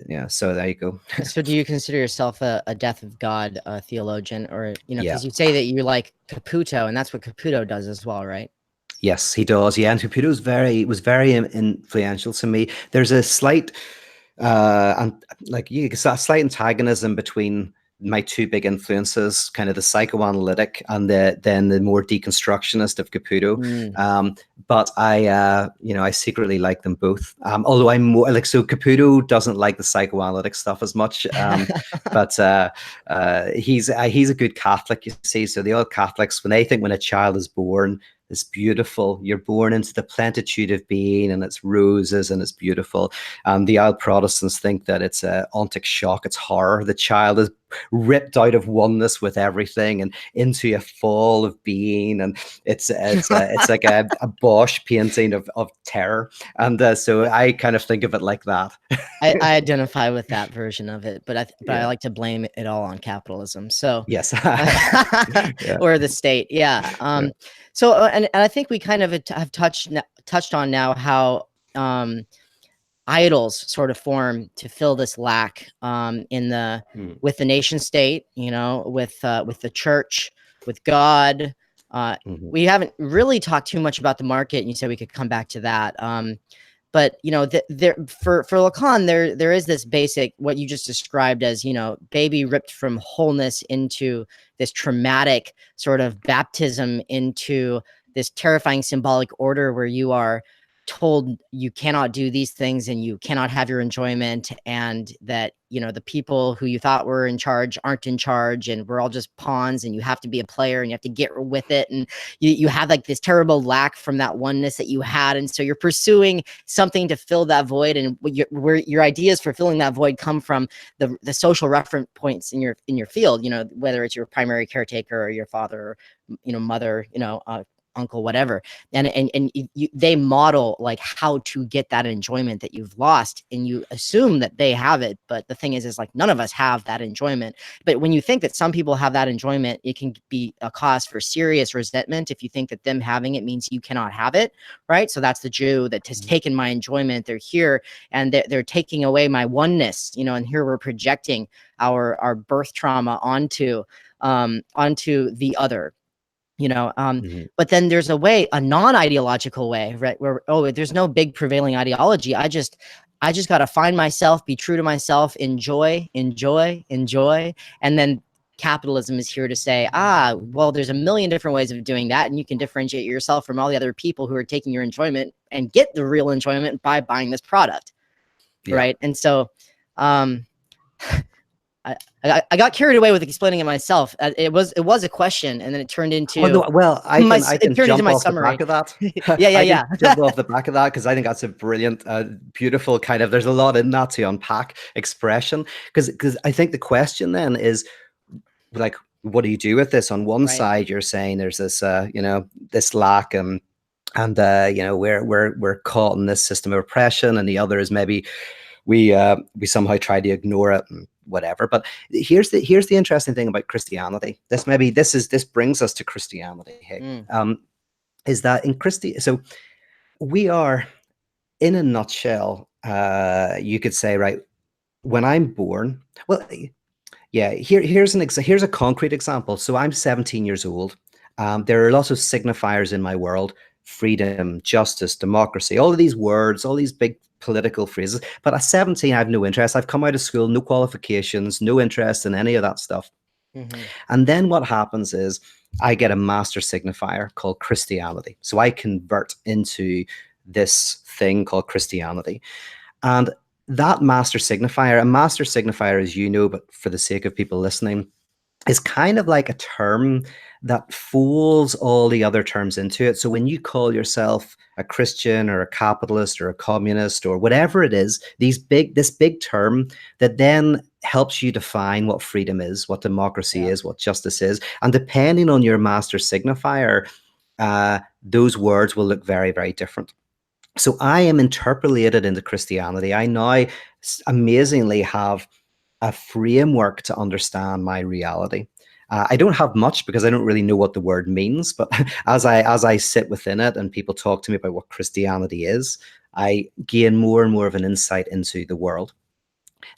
Yeah, so there you go. So do you consider yourself a death of God theologian, or, you know, Yeah. because you say that you like Caputo, and that's what Caputo does as well, right? Yes, he does. Yeah, and Caputo was very influential to me. There's a slight and like you a slight antagonism between my two big influences, kind of the psychoanalytic and then the more deconstructionist of Caputo. But I I secretly like them both. Although I'm more like, so Caputo doesn't like the psychoanalytic stuff as much. But he's a good Catholic, you see. So the old Catholics, when they think when a child is born, it's beautiful. You're born into the plenitude of being, and it's roses, and it's beautiful. The old Protestants think that it's a ontic shock, it's horror. The child is ripped out of oneness with everything and into a fall of being, and it's like a Bosch painting of terror. And so I kind of think of it like that. I identify with that version of it, but I like to blame it all on capitalism. So yes, or the state, yeah. So and I think we kind of have touched on now how idols sort of form to fill this lack in the with the nation state, you know, with the church, with God. We haven't really talked too much about the market, and you said we could come back to that. But you know, there for Lacan, there is this basic, what you just described as, you know, baby ripped from wholeness into this traumatic sort of baptism into this terrifying symbolic order where you are told you cannot do these things and you cannot have your enjoyment, and that, you know, the people who you thought were in charge aren't in charge, and we're all just pawns, and you have to be a player and you have to get with it, and you have like this terrible lack from that oneness that you had, and so you're pursuing something to fill that void, and where your ideas for filling that void come from the social reference points in your field, you know, whether it's your primary caretaker or your father or, you know, mother, you know, uncle, whatever, and they model like how to get that enjoyment that you've lost, and you assume that they have it, but the thing is like none of us have that enjoyment. But when you think that some people have that enjoyment, it can be a cause for serious resentment if you think that them having it means you cannot have it, right? So that's the Jew that has taken my enjoyment. They're here and they're taking away my oneness, you know, and here we're projecting our birth trauma onto the other, you know. But then there's a non-ideological way, right, where, oh, there's no big prevailing ideology. I just got to find myself, be true to myself, enjoy, and then capitalism is here to say, well, there's a million different ways of doing that, and you can differentiate yourself from all the other people who are taking your enjoyment and get the real enjoyment by buying this product. Right? And so I got carried away with explaining it myself. It was a question, and then it turned into I can jump off summary. the back of that. yeah. Jump off the back of that, because I think that's a brilliant, beautiful kind of. There's a lot in that to unpack expression, because I think the question then is like, what do you do with this? On one side, you're saying there's this this lack, and we're caught in this system of oppression, and the other is maybe we somehow try to ignore it and whatever. But here's the interesting thing about Christianity. This brings us to Christianity. Is that in so we are, in a nutshell, you could say, right, when I'm born, well, yeah, here's a concrete example. So I'm 17 years old. There are lots of signifiers in my world: freedom, justice, democracy, all of these words, all these big political phrases. But at 17, I have no interest. I've come out of school, no qualifications, no interest in any of that stuff. And then what happens is I get a master signifier called Christianity. So I convert into this thing called Christianity. And that master signifier, as you know, but for the sake of people listening, is kind of like a term that folds all the other terms into it. So when you call yourself a Christian or a capitalist or a communist or whatever it is, this big term that then helps you define what freedom is, what democracy is, what justice is. And depending on your master signifier, those words will look very, very different. So I am interpolated into Christianity. I now amazingly have a framework to understand my reality. I don't have much because I don't really know what the word means, but as I sit within it and people talk to me about what Christianity is, I gain more and more of an insight into the world.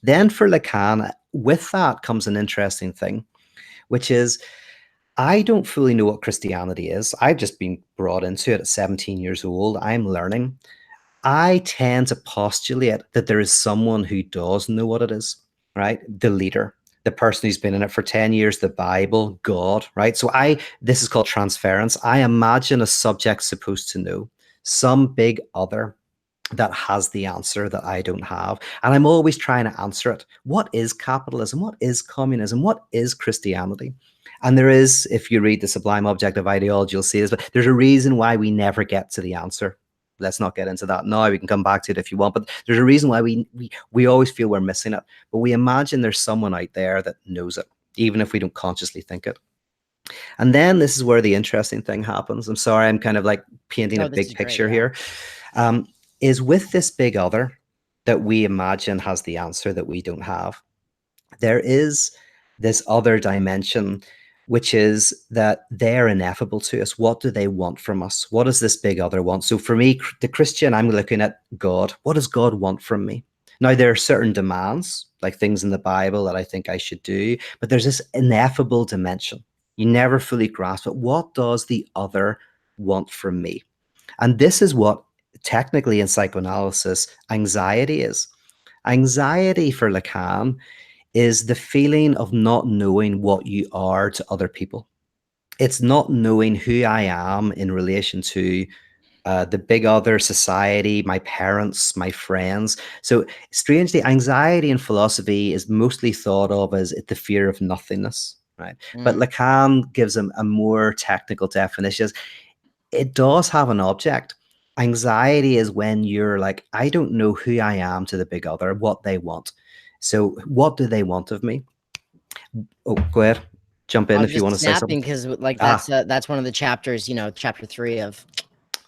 Then for Lacan, with that comes an interesting thing, which is I don't fully know what Christianity is. I've just been brought into it at 17 years old. I'm learning. I tend to postulate that there is someone who does know what it is, right? The leader, the person who's been in it for 10 years, the Bible, God, right? So this is called transference. I imagine a subject supposed to know some big other that has the answer that I don't have. And I'm always trying to answer it. What is capitalism? What is communism? What is Christianity? And there is, if you read The Sublime Object of Ideology, you'll see this, but there's a reason why we never get to the answer. Let's not get into that now. We can come back to it if you want, but there's a reason why we always feel we're missing it. But we imagine there's someone out there that knows it, even if we don't consciously think it. And then this is where the interesting thing happens. I'm sorry, I'm kind of like painting a big picture here. Is with this big other that we imagine has the answer that we don't have, there is this other dimension, which is that they're ineffable to us. What do they want from us? What does this big other want? So for me, the Christian, I'm looking at God. What does God want from me? Now, there are certain demands, like things in the Bible that I think I should do, but there's this ineffable dimension. You never fully grasp it. What does the other want from me? And this is what technically in psychoanalysis anxiety is. Anxiety for Lacan is the feeling of not knowing what you are to other people. It's not knowing who I am in relation to the big other, society, my parents, my friends. So strangely, anxiety in philosophy is mostly thought of as the fear of nothingness, right? But Lacan gives a more technical definition. It does have an object. Anxiety is when you're like, I don't know who I am to the big other, what they want. So what do they want of me? Oh, go ahead. Jump in I'm if you just want to say something. snapping because like that's one of the chapters, chapter 3 of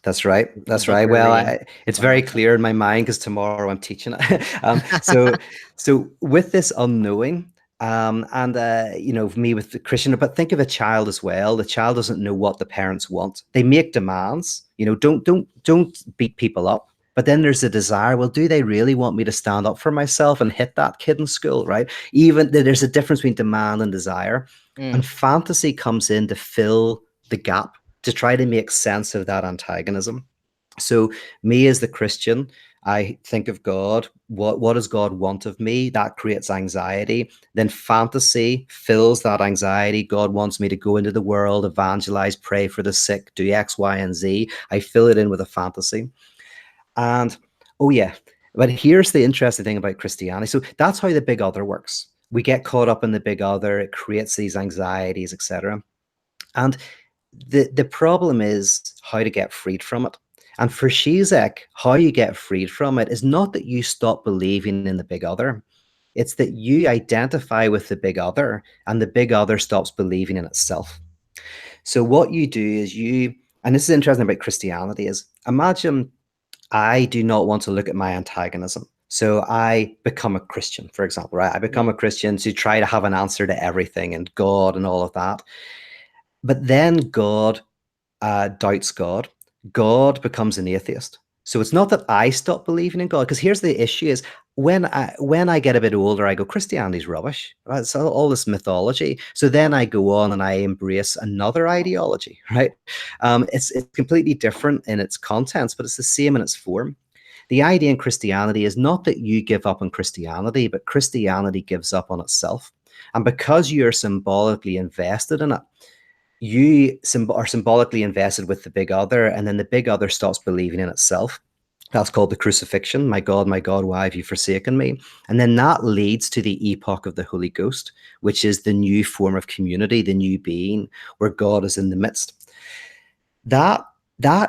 That's right. the That's book right. we're Well, reading. it's So I'm very like, clear in my mind because tomorrow I'm teaching it. So with this unknowing, and me with the Christian, but think of a child as well. The child doesn't know what the parents want. They make demands. Don't beat people up. But then there's a desire. Well, do they really want me to stand up for myself and hit that kid in school? Right? Even there's a difference between demand and desire, and fantasy comes in to fill the gap, to try to make sense of that antagonism. So me as the Christian, I think of God. What does God want of me? That creates anxiety. Then fantasy fills that anxiety. God wants me to go into the world, evangelize, pray for the sick, do X, Y, and Z. I fill it in with a fantasy. And oh yeah, but here's the interesting thing about Christianity. So that's how the big other works. We get caught up in the big other. It creates these anxieties, etc. And the problem is how to get freed from it. And for Zizek, how you get freed from it is not that you stop believing in the big other. It's that you identify with the big other and the big other stops believing in itself. So what you do is and this is interesting about Christianity, is imagine I do not want to look at my antagonism. So I become a Christian, for example, right? I become a Christian to try to have an answer to everything and God and all of that. But then God doubts God. God becomes an atheist. So it's not that I stop believing in God, because here's the issue: is when I get a bit older, I go, Christianity's rubbish. Right? It's all this mythology. So then I go on and I embrace another ideology. Right? It's completely different in its contents, but it's the same in its form. The idea in Christianity is not that you give up on Christianity, but Christianity gives up on itself. And because you're symbolically invested in it, you are symbolically invested with the big other, and then the big other stops believing in itself. That's called the crucifixion. My God, why have you forsaken me? And then that leads to the epoch of the Holy Ghost, which is the new form of community, the new being, where God is in the midst. That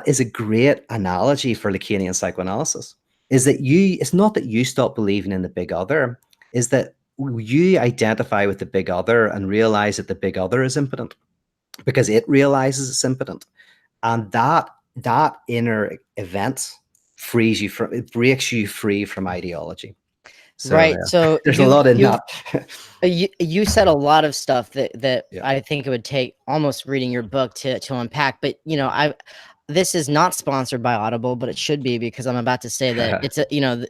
is a great analogy for Lacanian psychoanalysis. Is that it's not that you stop believing in the big other, is that you identify with the big other and realize that the big other is impotent, because it realizes it's impotent. And that inner event it breaks you free from ideology. So right. So there's a lot in that. You said a lot of stuff that Yeah. I think it would take almost reading your book to unpack. But this is not sponsored by Audible, but it should be, because I'm about to say that it's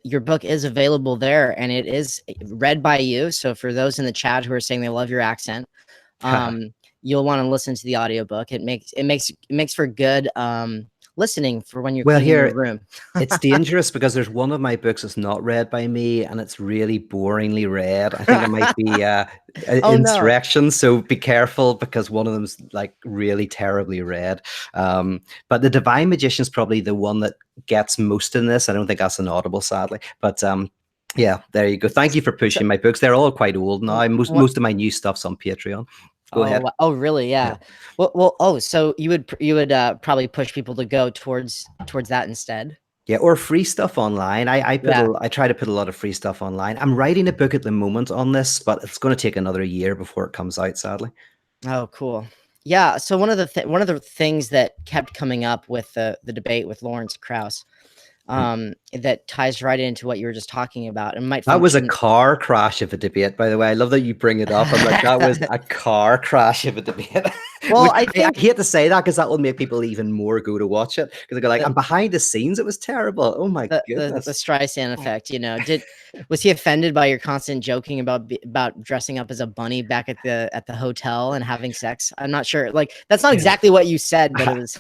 your book is available there and it is read by you. So for those in the chat who are saying they love your accent, you'll want to listen to the audiobook. It makes for good listening for when you're cleaning your room. It's dangerous because there's one of my books that's not read by me and it's really boringly read. I think it might be Oh, Insurrection. no. So be careful, because one of them's like really terribly read. But The Divine Magician is probably the one that gets most in this. I don't think that's an Audible, sadly. But yeah, there you go. Thank you for pushing my books. They're all quite old now. Most of my new stuff's on Patreon. Go ahead. Oh, really? Yeah. Well, so you would probably push people to go towards that instead. Yeah, or free stuff online. I try to put a lot of free stuff online. I'm writing a book at the moment on this, but it's going to take another year before it comes out, sadly. Oh, cool. Yeah. So one of the things that kept coming up with the debate with Lawrence Krauss, that ties right into what you were just talking about. It might That was a car crash of a debate, by the way. I love that you bring it up. I'm like, that was a car crash of a debate. Well, I hate to say that because that will make people even more go to watch it, because they go like, "I'm behind the scenes. It was terrible. Oh my goodness." The Streisand effect. Was he offended by your constant joking about dressing up as a bunny back at the hotel and having sex? I'm not sure. Like, that's not exactly what you said, but it was.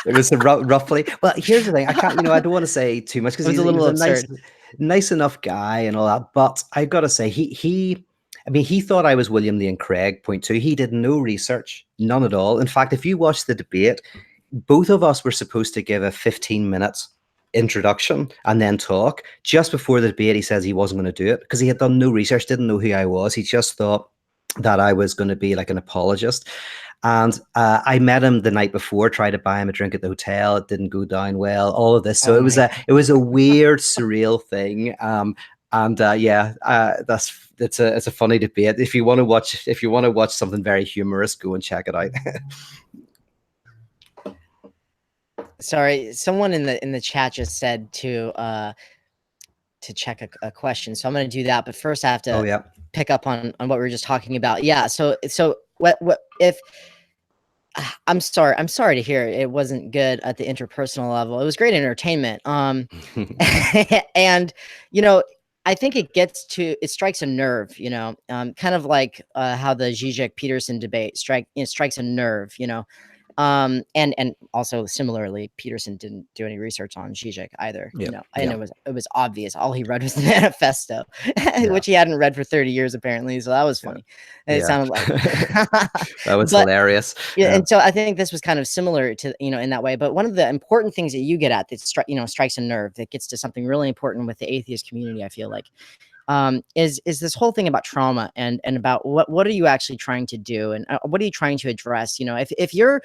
It was roughly. Well, here's the thing. I can't. I don't want to say too much because he was a nice enough guy and all that. But I got to say, he thought I was William Lane Craig. Point two. He did no research, none at all. In fact, if you watch the debate, both of us were supposed to give a 15-minute introduction and then talk. Just before the debate, he says he wasn't going to do it because he had done no research, didn't know who I was. He just thought that I was going to be like an apologist. And I met him the night before, tried to buy him a drink at the hotel. It didn't go down well. All of this, so it was a weird, surreal thing. It's a funny debate. If you want to watch something very humorous, go and check it out. Sorry, someone in the chat just said to check a question, so I'm going to do that. But first, I have to pick up on what we were just talking about. Yeah. So what if I'm sorry to hear it wasn't good at the interpersonal level. It was great entertainment. And I think it strikes a nerve, kind of like how the Zizek Peterson debate strikes a nerve, and also similarly, Peterson didn't do any research on Zizek either, and it was obvious. All he read was the manifesto, which he hadn't read for 30 years apparently. So that was funny. It sounded like that was hilarious. Yeah, and so I think this was kind of similar to in that way. But one of the important things that you get at that strikes a nerve, that gets to something really important with the atheist community, I feel like, is this whole thing about trauma and about what are you actually trying to do, and what are you trying to address? If your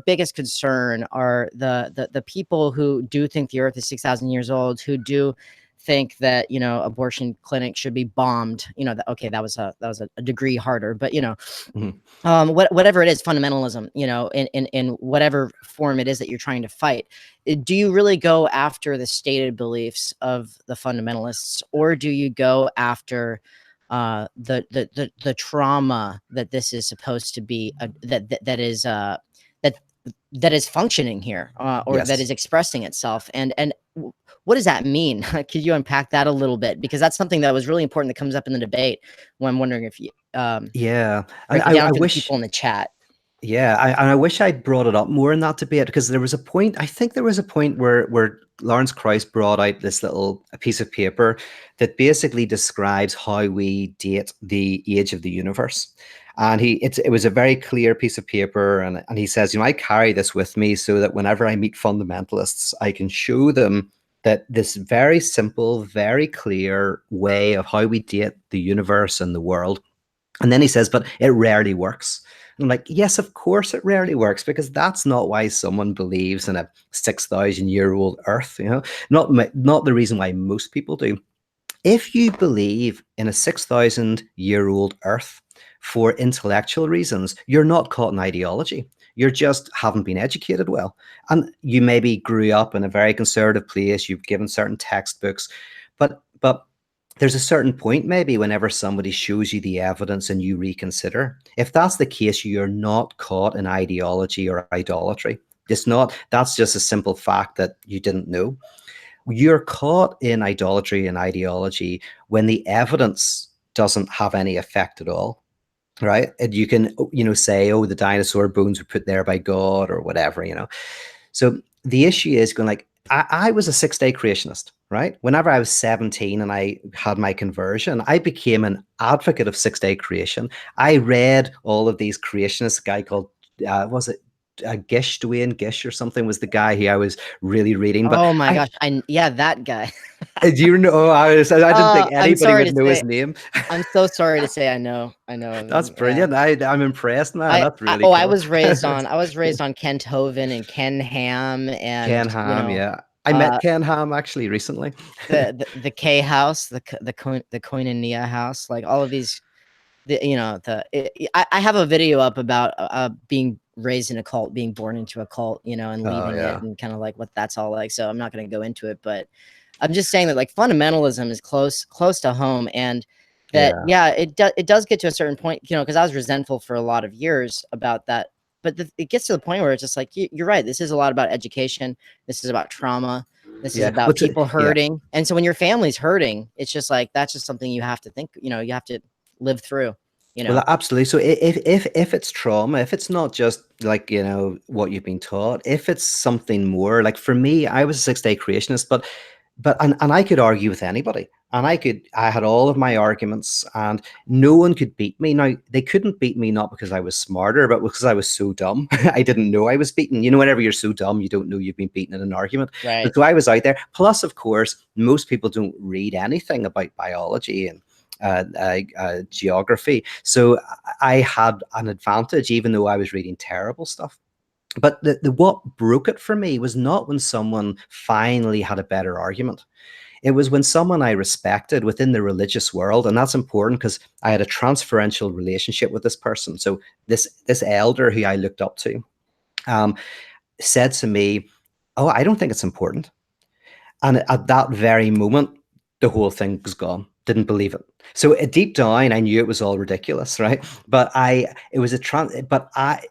biggest concern are the people who do think the earth is 6,000 years old, who do think that abortion clinics should be bombed, that was a degree harder, but whatever it is, fundamentalism, in whatever form it is that you're trying to fight, do you really go after the stated beliefs of the fundamentalists, or do you go after the trauma that this is supposed to be, that is functioning here, or that is expressing itself, and what does that mean? Could you unpack that a little bit? Because that's something that was really important that comes up in the debate. When I'm wondering if you, break it down for the people in the chat. Yeah, I wish I brought it up more in that debate, because there was a point. I think there was a point where Lawrence Krauss brought out this little piece of paper that basically describes how we date the age of the universe. And it was a very clear piece of paper, and he says, I carry this with me so that whenever I meet fundamentalists, I can show them that this very simple, very clear way of how we date the universe and the world. And then he says, but it rarely works. And I'm like, yes, of course it rarely works, because that's not why someone believes in a 6,000-year-old Earth. Not the reason why most people do. If you believe in a 6,000-year-old Earth for intellectual reasons, you're not caught in ideology. You just haven't been educated well. And you maybe grew up in a very conservative place, you've given certain textbooks, but there's a certain point maybe whenever somebody shows you the evidence and you reconsider. If that's the case, you're not caught in ideology or idolatry. It's not, that's just a simple fact that you didn't know. You're caught in idolatry and ideology when the evidence doesn't have any effect at all, right? And you can, say, oh, the dinosaur bones were put there by God or whatever, So the issue is going like, I was a 6-day creationist, right? Whenever I was 17 and I had my conversion, I became an advocate of 6-day creation. I read all of these creationists, a guy called, was it Gish, Dwayne Gish or something was the guy who I was really reading. But oh my gosh, yeah, that guy. do you know? I didn't think anybody would know his name. I'm so sorry to say I know him. That's brilliant. Yeah. I'm impressed, man. That's really cool. I was raised on Kent Hovind and Ken Ham and Ken Ham. Yeah, I met Ken Ham actually recently. the K House, the Koinonia House, like all of these. I have a video up about being raised in a cult, being born into a cult, and leaving it, and kind of like what that's all like. So I'm not going to go into it, but I'm just saying that like fundamentalism is close to home, and that it does get to a certain point, because I was resentful for a lot of years about that, but it gets to the point where it's just like you're right. This is a lot about education. This is about trauma. This is about people hurting, and so when your family's hurting, it's just like that's just something you have to think. You have to live through. Well, absolutely. So if it's trauma, if it's not just like what you've been taught, if it's something more, like for me, I was a 6-day creationist, but and I could argue with anybody, and I had all of my arguments, and no one could beat me. Now they couldn't beat me not because I was smarter, but because I was so dumb. I didn't know I was beaten. Whenever you're so dumb, you don't know you've been beaten in an argument. Right. But so I was out there. Plus, of course, most people don't read anything about biology and geography. So I had an advantage, even though I was reading terrible stuff. But the what broke it for me was not when someone finally had a better argument. It was when someone I respected within the religious world, and that's important because I had a transferential relationship with this person. So this elder who I looked up to said to me, "Oh, I don't think it's important." And at that very moment, the whole thing was gone. Didn't believe it. So deep down, I knew it was all ridiculous, right? But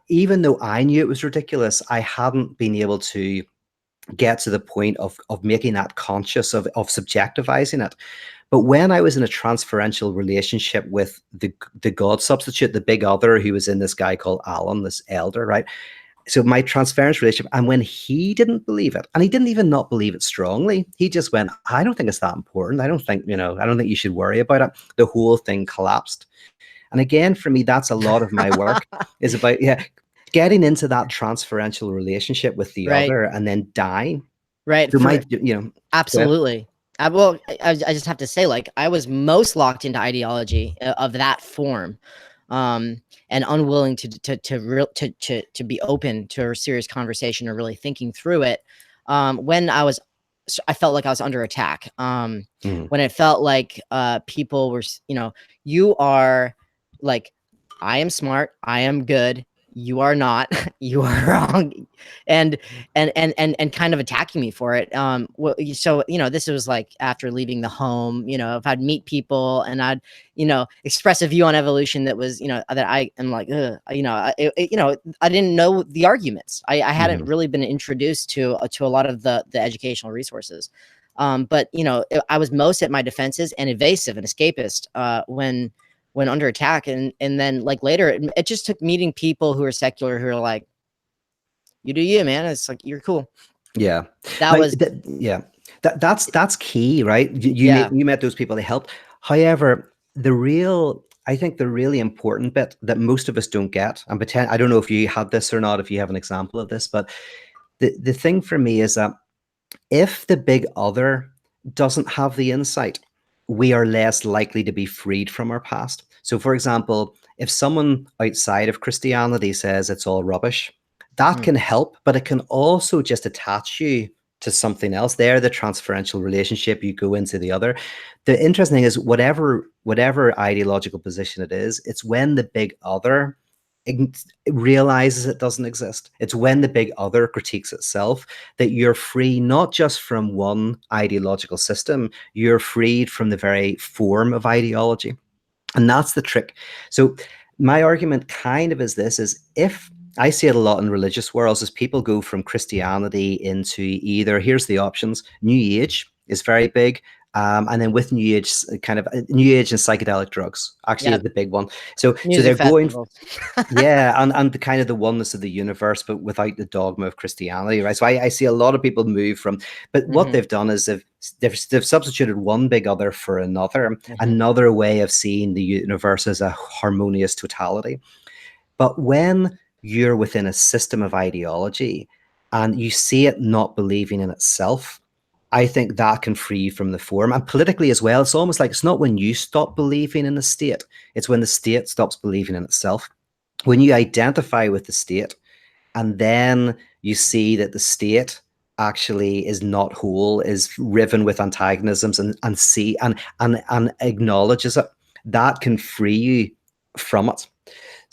even though I knew it was ridiculous, I hadn't been able to get to the point of making that conscious of subjectivizing it. But when I was in a transferential relationship with the God substitute, the big other, who was in this guy called Alan, this elder, right? So my transference relationship, and when he didn't believe it, and he didn't even not believe it strongly, he just went, I don't think it's that important. I don't think you should worry about it. The whole thing collapsed. And again, for me, that's a lot of my work is about, getting into that transferential relationship with the other and then dying. Right. So absolutely. I just have to say, like, I was most locked into ideology of that form. And unwilling to be open to a serious conversation or really thinking through it. When I felt like I was under attack. When it felt like people were, you are like, I am smart, I am good, you are not, you are wrong, and kind of attacking me for it. So this was like after leaving the home, if I'd meet people and I'd express a view on evolution that was that I am like I didn't know the arguments. I hadn't really been introduced to a lot of the educational resources, but I was most at my defenses and evasive and escapist when under attack, and then like later it just took meeting people who are secular who are like, you do you, man. It's like, you're cool. That's key, right? You met those people, they helped. However, I think the really important bit that most of us don't get, and I don't know if you had this or not, if you have an example of this, but the thing for me is that if the big other doesn't have the insight, we are less likely to be freed from our past. So, for example, if someone outside of Christianity says it's all rubbish, that can help, but it can also just attach you to something else. There, the transferential relationship, you go into the other. The interesting thing is whatever ideological position it is, it's when the big other realizes it doesn't exist. It's when the big other critiques itself that you're free not just from one ideological system, you're freed from the very form of ideology. And that's the trick. So my argument kind of is this, is if I see it a lot in religious worlds, as people go from Christianity into either, here's the options, New Age is very big. And then with New Age, kind of New Age and psychedelic drugs actually is the big one. So Music they're going, festivals. yeah, and the kind of the oneness of the universe, but without the dogma of Christianity, right? So I see a lot of people move from, but what they've done is they've substituted one big other for another way of seeing the universe as a harmonious totality. But when you're within a system of ideology and you see it not believing in itself, I think that can free you from the form. And politically as well, it's almost like it's not when you stop believing in the state, it's when the state stops believing in itself. When you identify with the state and then you see that the state actually is not whole, is riven with antagonisms, and acknowledges it, that can free you from it.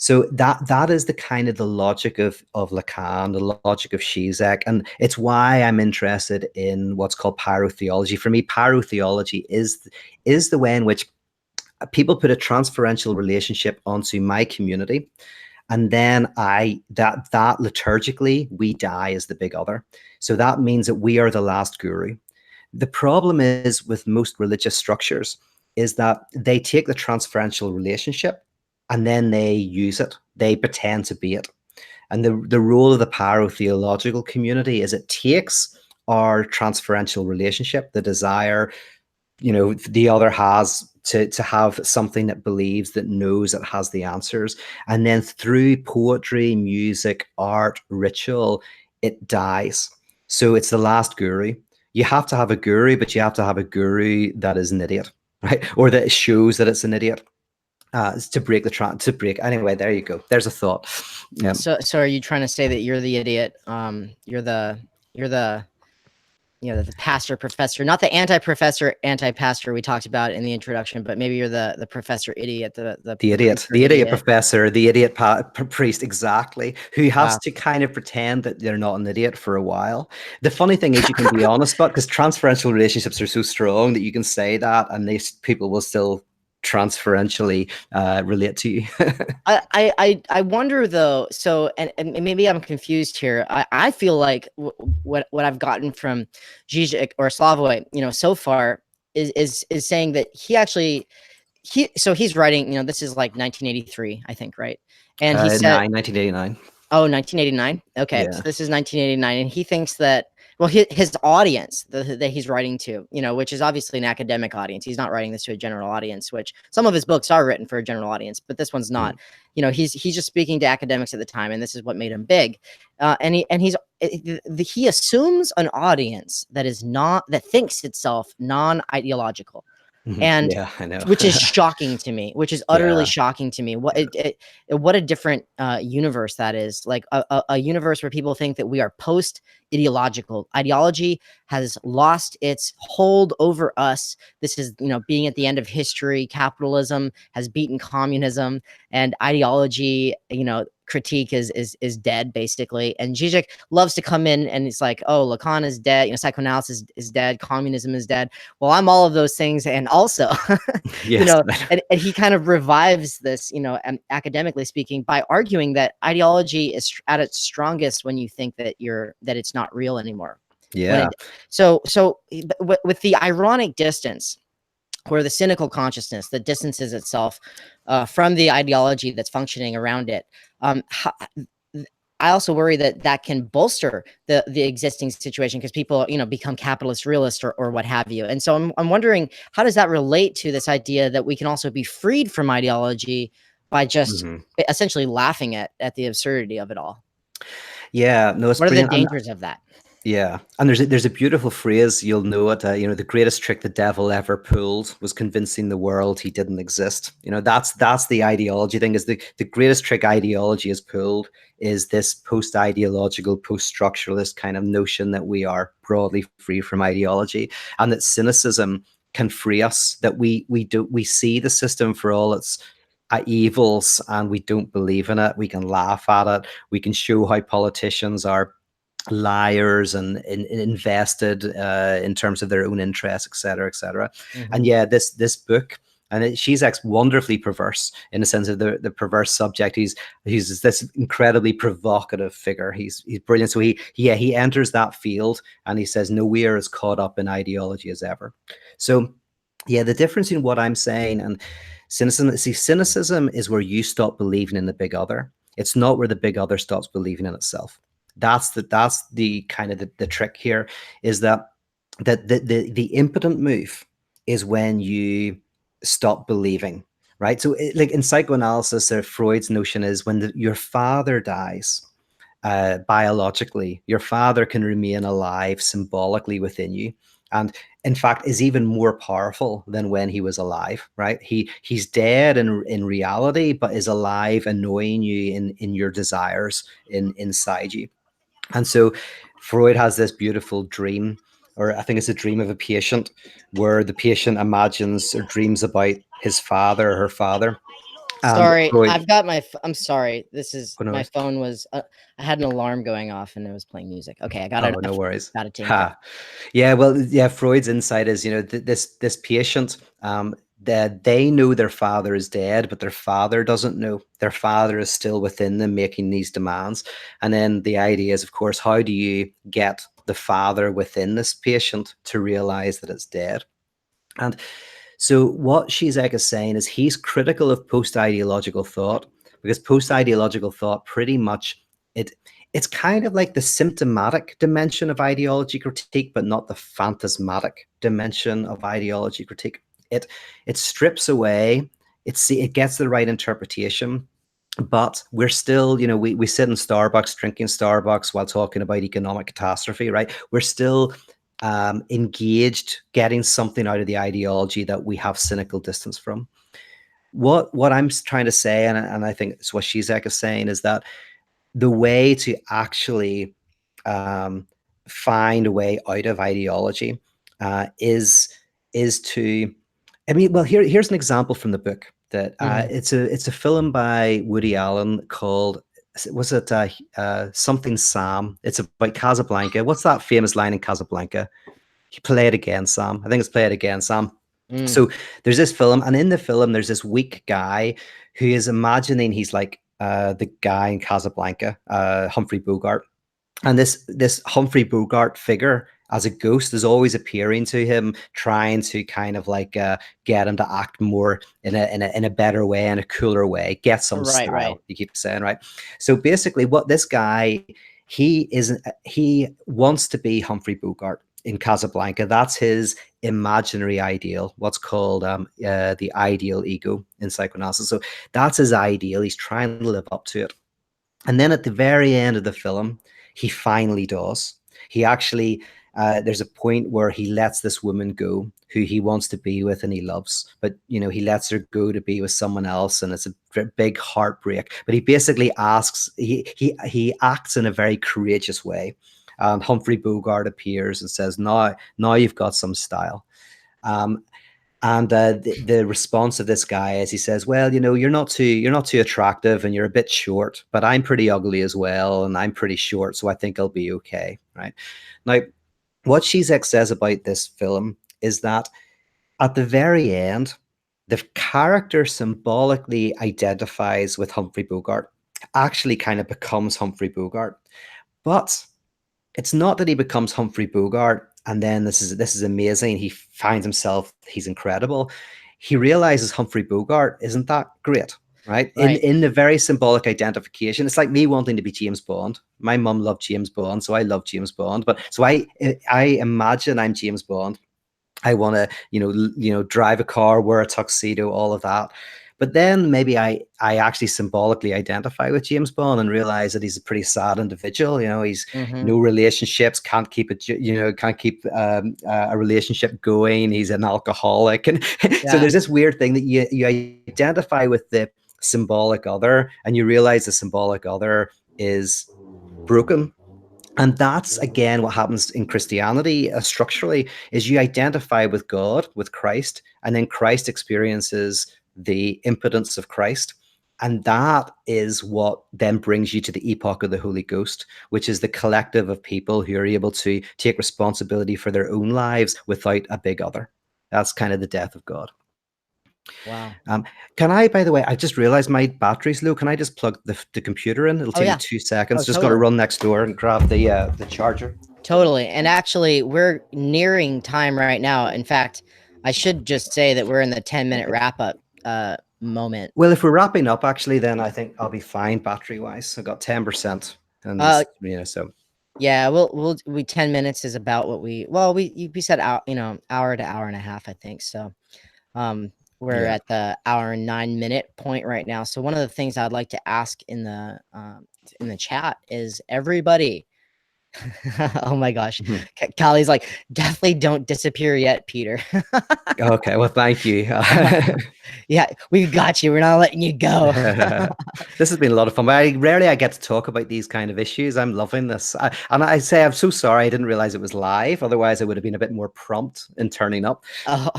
So that is the kind of the logic of Lacan, the logic of Zizek, and it's why I'm interested in what's called pyrotheology. For me, pyrotheology is the way in which people put a transferential relationship onto my community, and then that liturgically we die as the big other. So that means that we are the last guru. The problem is with most religious structures is that they take the transferential relationship and then they use it. They pretend to be it. And the role of the pyrotheological community is it takes our transferential relationship, the desire, the other has to have something that believes, that knows, it has the answers. And then through poetry, music, art, ritual, it dies. So it's the last guru. You have to have a guru, but you have to have a guru that is an idiot, right? Or that shows that it's an idiot. To break. Anyway, there you go. There's a thought. Yeah. So are you trying to say that you're the idiot? You're the the pastor professor, not the anti-professor, anti-pastor we talked about in the introduction, but maybe you're the professor idiot, the idiot professor, the idiot priest, exactly, who has to kind of pretend that they're not an idiot for a while. The funny thing is you can be honest, but because transferential relationships are so strong that you can say that and these people will still transferentially relate to you. I wonder though, so and maybe I'm confused here. I feel like what I've gotten from Zizek or Slavoj, so far is saying that he's writing, this is like 1983, I think, right? And he said 1989. Oh, 1989. Okay, Yeah. so this is 1989, and he thinks that, well, his audience that he's writing to, which is obviously an academic audience. He's not writing this to a general audience, which some of his books are written for a general audience, but this one's not. He's just speaking to academics at the time, and this is what made him big. He assumes an audience that thinks itself non-ideological. And yeah, I know. which is shocking to me, which is utterly shocking to me. What a different universe that is, like a universe where people think that we are post ideological. Ideology has lost its hold over us. This is, being at the end of history. Capitalism has beaten communism, and ideology, critique is dead, basically. And Zizek loves to come in and it's like, oh, Lacan is dead, psychoanalysis is dead, communism is dead. Well, I'm all of those things, and also yes. and he kind of revives this, academically speaking, by arguing that ideology is at its strongest when you think that it's not real anymore. Yeah. So with the ironic distance, where the cynical consciousness that distances itself from the ideology that's functioning around it, I also worry that can bolster the existing situation, because people, become capitalist realist or what have you. And so I'm wondering, how does that relate to this idea that we can also be freed from ideology by just essentially laughing at the absurdity of it all? Yeah, no, it's what brilliant. are the dangers of that? Yeah, and there's a beautiful phrase, you'll know it. The greatest trick the devil ever pulled was convincing the world he didn't exist. That's the ideology thing. Is the greatest trick ideology has pulled is this post-ideological, post-structuralist kind of notion that we are broadly free from ideology, and that cynicism can free us. That we see the system for all its evils and we don't believe in it. We can laugh at it. We can show how politicians are liars and invested in terms of their own interests, etc., etc. And yeah, this book, and she's wonderfully perverse in the sense of the perverse subject. He's this incredibly provocative figure. He's brilliant. So he enters that field and he says, no, we are as caught up in ideology as ever. So yeah, the difference in what I'm saying and cynicism. See, cynicism is where you stop believing in the big other. It's not where the big other stops believing in itself. That's the kind of the trick here, is that the impotent move is when you stop believing, right? So like in psychoanalysis, Freud's notion is when your father dies, biologically, your father can remain alive symbolically within you, and in fact is even more powerful than when he was alive, right? He's dead in reality, but is alive, annoying you in your desires inside you. And so Freud has this beautiful dream, or I think it's a dream of a patient, where the patient imagines or dreams about his father or her father. And Sorry, Freud, I've got my. I'm sorry. This is oh, no my worries. phone was. I had an alarm going off and it was playing music. Okay, I got it. Oh, no worries. Got it taken care of. Yeah, well, yeah. Freud's insight is, this patient, that they know their father is dead, but their father doesn't know. Their father is still within them, making these demands. And then the idea is, of course, how do you get the father within this patient to realize that it's dead? And so what Zizek is saying is he's critical of post-ideological thought, because post-ideological thought pretty much, it's kind of like the symptomatic dimension of ideology critique, but not the phantasmatic dimension of ideology critique. It strips away, it gets the right interpretation, but we're still, we sit in Starbucks, drinking Starbucks while talking about economic catastrophe, right? We're still engaged, getting something out of the ideology that we have cynical distance from. What I'm trying to say, and I think it's what Zizek is saying, is that the way to actually find a way out of ideology is to, I mean, well, here's an example from the book that it's a film by Woody Allen called, was it something Sam? It's about Casablanca. What's that famous line in Casablanca? Play it again, Sam. I think it's Play It Again, Sam. So there's this film, and in the film, there's this weak guy who is imagining he's like the guy in Casablanca, Humphrey Bogart. And this Humphrey Bogart figure as a ghost is always appearing to him, trying to kind of like get him to act more in a better way, in a cooler way, get some style. Right. You keep saying, right? So basically, what this guy, he wants to be Humphrey Bogart in Casablanca. That's his imaginary ideal, what's called the ideal ego in psychoanalysis. So that's his ideal. He's trying to live up to it. And then at the very end of the film, he finally does. He actually, there's a point where he lets this woman go who he wants to be with and he loves, but he lets her go to be with someone else, and it's a big heartbreak. But he basically asks, he acts in a very courageous way. And Humphrey Bogart appears and says, "Now you've got some style." And the response of this guy is, he says, "Well, you're not too attractive, and you're a bit short, but I'm pretty ugly as well, and I'm pretty short, so I think I'll be okay." Right now, what Zizek says about this film is that at the very end, the character symbolically identifies with Humphrey Bogart, actually kind of becomes Humphrey Bogart, but it's not that he becomes Humphrey Bogart and then this is amazing, he finds himself, he's incredible. He realizes Humphrey Bogart isn't that great, right? In the very symbolic identification. It's like me wanting to be James Bond. My mum loved James Bond, so I love James Bond. But so I imagine I'm James Bond. I want to, drive a car, wear a tuxedo, all of that. But then maybe I actually symbolically identify with James Bond and realize that he's a pretty sad individual. He's no relationships, can't keep a relationship going. He's an alcoholic, and so there's this weird thing that you identify with the symbolic other, and you realize the symbolic other is broken. And that's, again, what happens in Christianity structurally, is you identify with God, with Christ, and then Christ experiences the impotence of Christ. And that is what then brings you to the epoch of the Holy Ghost, which is the collective of people who are able to take responsibility for their own lives without a big other. That's kind of the death of God. Wow. Can I, by the way, I just realized my battery's low. Can I just plug the computer in? It'll take me 2 seconds. Just got to run next door and grab the charger. Totally. And actually, we're nearing time right now. In fact, I should just say that we're in the 10-minute wrap-up moment. Well, if we're wrapping up, actually, then I think I'll be fine battery-wise. I got 10%. And so yeah, we 10 minutes is about what we said hour to hour and a half, I think. So we're at the hour and 9-minute point right now. So one of the things I'd like to ask in the chat is everybody. Oh my gosh. Callie's like, definitely don't disappear yet, Peter. Okay, well, thank you. Yeah, we got you. We're not letting you go. This has been a lot of fun. Rarely I get to talk about these kind of issues. I'm loving this. And I say I'm so sorry I didn't realize it was live. Otherwise, I would have been a bit more prompt in turning up. Oh,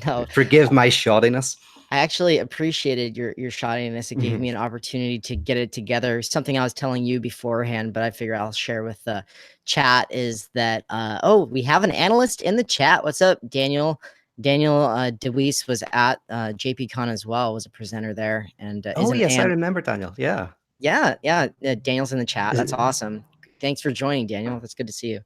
no. Forgive my shoddiness. I actually appreciated your shoddiness. It gave me an opportunity to get it together. Something I was telling you beforehand, but I figure I'll share with the chat is that, we have an analyst in the chat. What's up, Daniel? Daniel DeWeese was at JPCon as well, was a presenter there. And yes, I remember Daniel. Yeah. Yeah. Daniel's in the chat. That's awesome. Thanks for joining, Daniel. That's good to see you.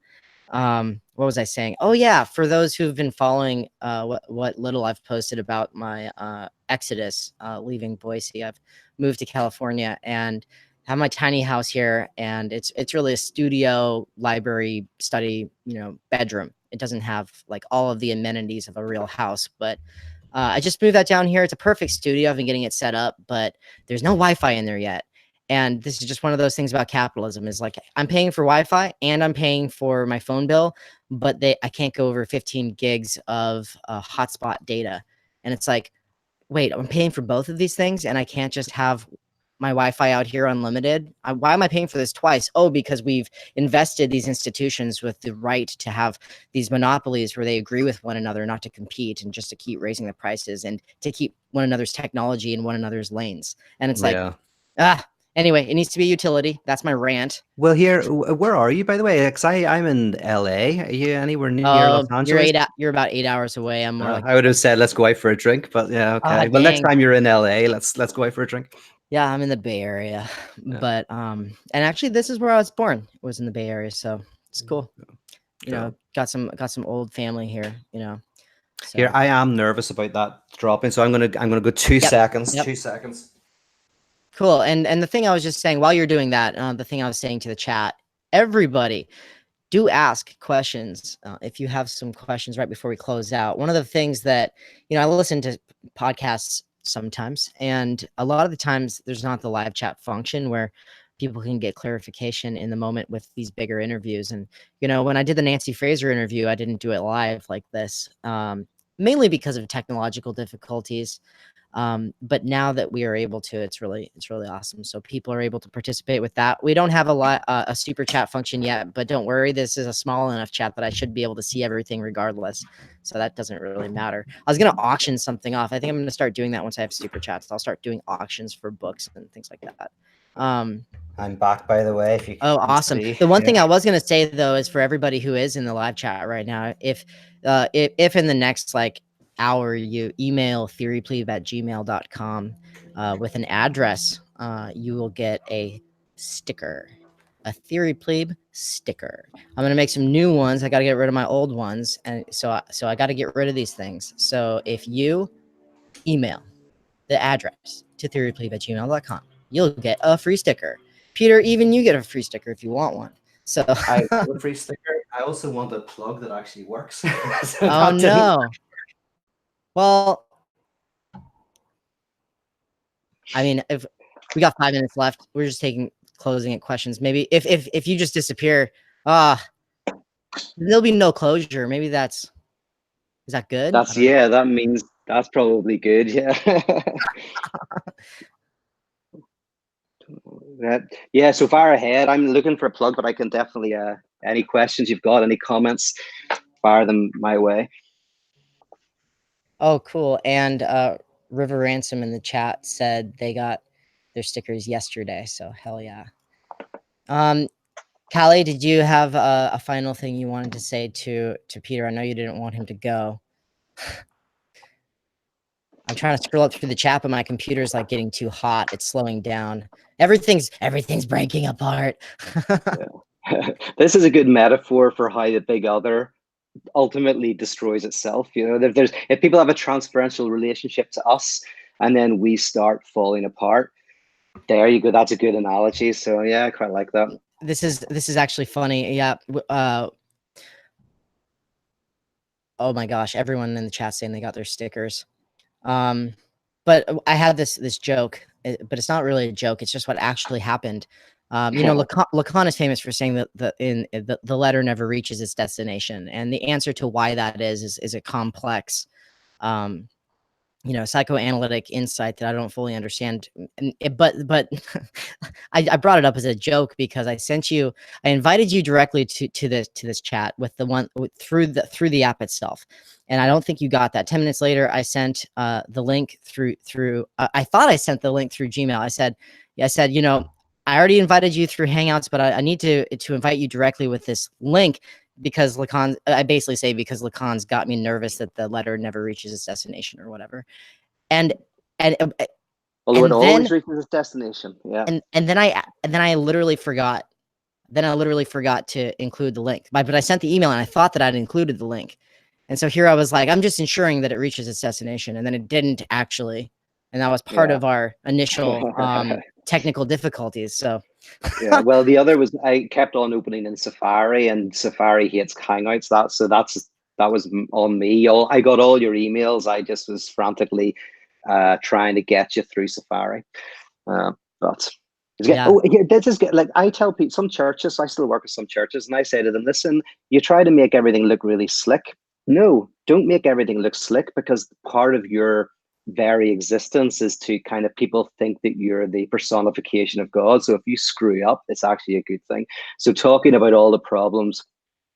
What was I saying? Oh yeah, for those who've been following what little I've posted about my exodus, leaving Boise, I've moved to California and have my tiny house here, and it's really a studio, library, study, bedroom. It doesn't have like all of the amenities of a real house, but I just moved that down here. It's a perfect studio. I've been getting it set up, but there's no Wi-Fi in there yet. And this is just one of those things about capitalism is like, I'm paying for Wi-Fi and I'm paying for my phone bill, but I can't go over 15 gigs of hotspot data. And it's like, wait, I'm paying for both of these things and I can't just have my Wi-Fi out here unlimited. Why am I paying for this twice? Oh, because we've invested these institutions with the right to have these monopolies where they agree with one another, not to compete and just to keep raising the prices and to keep one another's technology in one another's lanes. And it's like, anyway, it needs to be a utility. That's my rant. Well, here, where are you, by the way? Because I'm in LA. Are you anywhere near Los Angeles? You're about 8 hours away. I'm more like. I would have said let's go out for a drink, but yeah, okay. Well, next time you're in LA, let's go out for a drink. Yeah, I'm in the Bay Area, but and actually, this is where I was born. Was in the Bay Area, so it's cool. Got some old family here. So. Here, I am nervous about that dropping, so I'm gonna go 2 seconds. 2 seconds. Cool. And the thing I was just saying while you're doing that, the thing I was saying to the chat, everybody do ask questions. If you have some questions right before we close out, one of the things that, I listen to podcasts sometimes, and a lot of the times there's not the live chat function where people can get clarification in the moment with these bigger interviews. And, when I did the Nancy Fraser interview, I didn't do it live like this, mainly because of technological difficulties. But now that we are able to, it's really awesome. So people are able to participate with that. We don't have a super chat function yet, but don't worry. This is a small enough chat that I should be able to see everything regardless. So that doesn't really matter. I was going to auction something off. I think I'm going to start doing that once I have super chats. I'll start doing auctions for books and things like that. I'm back, by the way. If you awesome. See. The one thing I was going to say though, is for everybody who is in the live chat right now, if in the next hour you email theoryplebe@gmail.com with an address, you will get a sticker, a Theory Plebe sticker. I'm gonna make some new ones. I got to get rid of my old ones, and so I got to get rid of these things. So if you email the address to theoryplebe@gmail.com, you'll get a free sticker. Peter, even you get a free sticker if you want one. So I want a free sticker. I also want a plug that actually works. So oh no. Well, I mean, if we got 5 minutes left, we're just closing questions. Maybe if you just disappear, there'll be no closure. Maybe is that good? That means that's probably good. Yeah. Yeah, so far ahead. I'm looking for a plug, but I can definitely any questions you've got, any comments, fire them my way. Oh, cool. And River Ransom in the chat said they got their stickers yesterday. So hell yeah. Callie, did you have a final thing you wanted to say to Peter? I know you didn't want him to go. I'm trying to scroll up through the chat, but my computer's like getting too hot. It's slowing down. Everything's breaking apart. This is a good metaphor for how the big other ultimately destroys itself. You know, if people have a transferential relationship to us, and then we start falling apart. There you go. That's a good analogy. So yeah, I quite like that. This is actually funny. Yeah. Oh my gosh, everyone in the chat saying they got their stickers. But I had this joke, but it's not really a joke. It's just what actually happened. You know, Lacan is famous for saying that the letter never reaches its destination, and the answer to why that is a complex, you know, psychoanalytic insight that I don't fully understand. But I brought it up as a joke because I invited you directly to this chat with the one through the app itself, and I don't think you got that. 10 minutes later, I sent the link through. I thought I sent the link through Gmail. I said, you know, I already invited you through Hangouts, but I need to invite you directly with this link. Because Lacan, I basically say because Lacan's got me nervous that the letter never reaches its destination or whatever, and although it always reaches its destination, yeah. And then I literally forgot. Then I literally forgot to include the link. But I sent the email and I thought that I'd included the link, and so here I was like, I'm just ensuring that it reaches its destination, and then it didn't actually, and that was part of our initial technical difficulties. So. Yeah, well, the other was I kept on opening in Safari, and Safari hates Hangouts. That was on me. I got all your emails. I just was frantically trying to get you through Safari. But yeah. This is like I tell people, some churches. I still work with some churches, and I say to them, "Listen, you try to make everything look really slick. No, don't make everything look slick, because part of your very existence is to kind of people think that you're the personification of God. So if you screw up, it's actually a good thing. So talking about all the problems,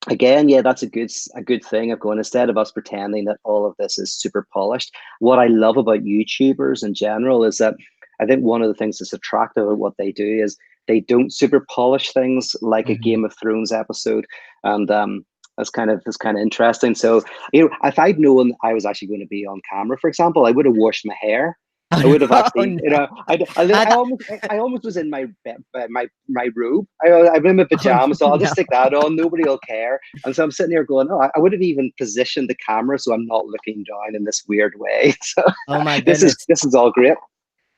again, yeah, that's a good thing of going, instead of us pretending that all of this is super polished. What I love about YouTubers in general is that I think one of the things that's attractive about what they do is they don't super polish things like a Game of Thrones episode. And that's kind of interesting. So, you know, if I'd known I was actually going to be on camera, for example, I would have washed my hair. I would have actually, you know, I almost was in my robe. I'm in my pajamas, so I'll just stick that on. Nobody will care. And so I'm sitting here going, oh, I would have even positioned the camera so I'm not looking down in this weird way. So, oh my goodness, this is all great.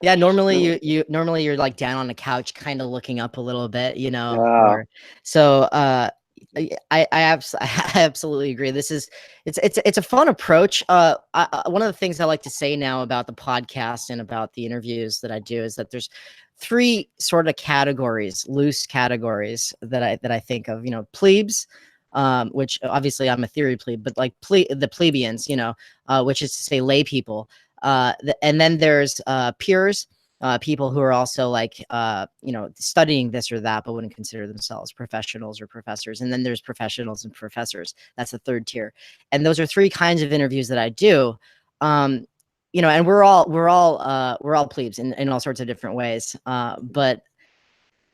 Yeah, normally you're like down on the couch, kind of looking up a little bit, you know. I absolutely agree. It's a fun approach. One of the things I like to say now about the podcast and about the interviews that I do is that there's three sort of categories, loose categories that I think of. You know, plebes, which obviously I'm a theory plebe, but like the plebeians, you know, which is to say lay people. And then there's peers, people who are also like, you know, studying this or that, but wouldn't consider themselves professionals or professors. And then there's professionals and professors. That's the third tier. And those are three kinds of interviews that I do. You know, and we're all plebes in all sorts of different ways. But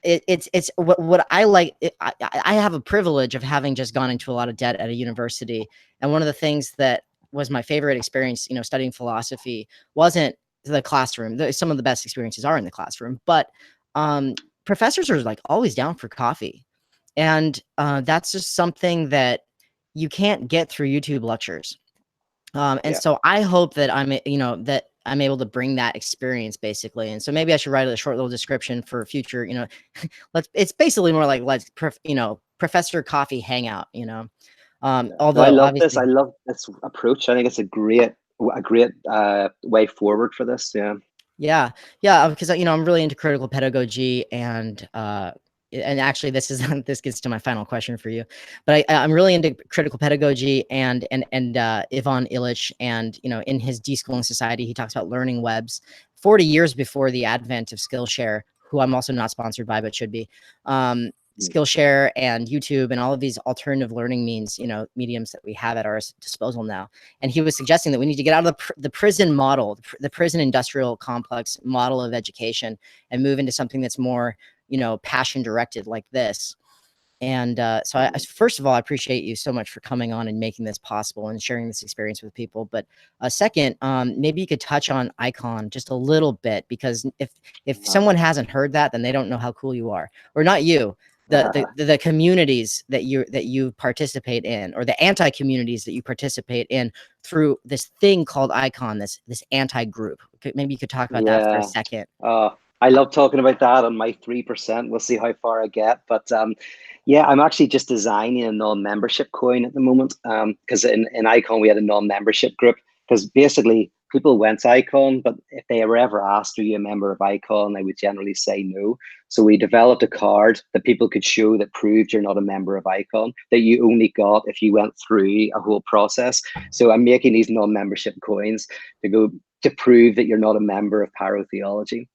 it's what I like. I have a privilege of having just gone into a lot of debt at a university. And one of the things that was my favorite experience, you know, studying philosophy wasn't the classroom. Some of the best experiences are in the classroom, but professors are like always down for coffee. And that's just something that you can't get through YouTube lectures. So I hope that I'm able to bring that experience basically. And so maybe I should write a short little description for future, you know, it's basically more like, professor coffee hangout, you know. Although I love this approach. I think it's a great way forward for this. Yeah, because you know I'm really into critical pedagogy, and actually this gets to my final question for you, but I'm really into critical pedagogy and Ivan Illich, and you know, in his Deschooling Society he talks about learning webs 40 years before the advent of Skillshare, who I'm also not sponsored by but should be. Skillshare and YouTube and all of these alternative learning means, you know, mediums that we have at our disposal now. And he was suggesting that we need to get out of the prison model, the prison industrial complex model of education, and move into something that's more, you know, passion directed like this. And so first of all, I appreciate you so much for coming on and making this possible and sharing this experience with people. But second, maybe you could touch on Ikon just a little bit, because if someone hasn't heard that, then they don't know how cool you are. Or not you, the communities that you participate in, or the anti-communities that you participate in through this thing called Ikon, this anti-group. Maybe you could talk about that for a second. I love talking about that on my 3%. We'll see how far I get. But yeah, I'm actually just designing a non-membership coin at the moment, because in Ikon we had a non-membership group, because basically people went to Ikon, but if they were ever asked, are you a member of Ikon, they would generally say no. So we developed a card that people could show that proved you're not a member of Ikon, that you only got if you went through a whole process. So I'm making these non-membership coins to prove that you're not a member of Theology.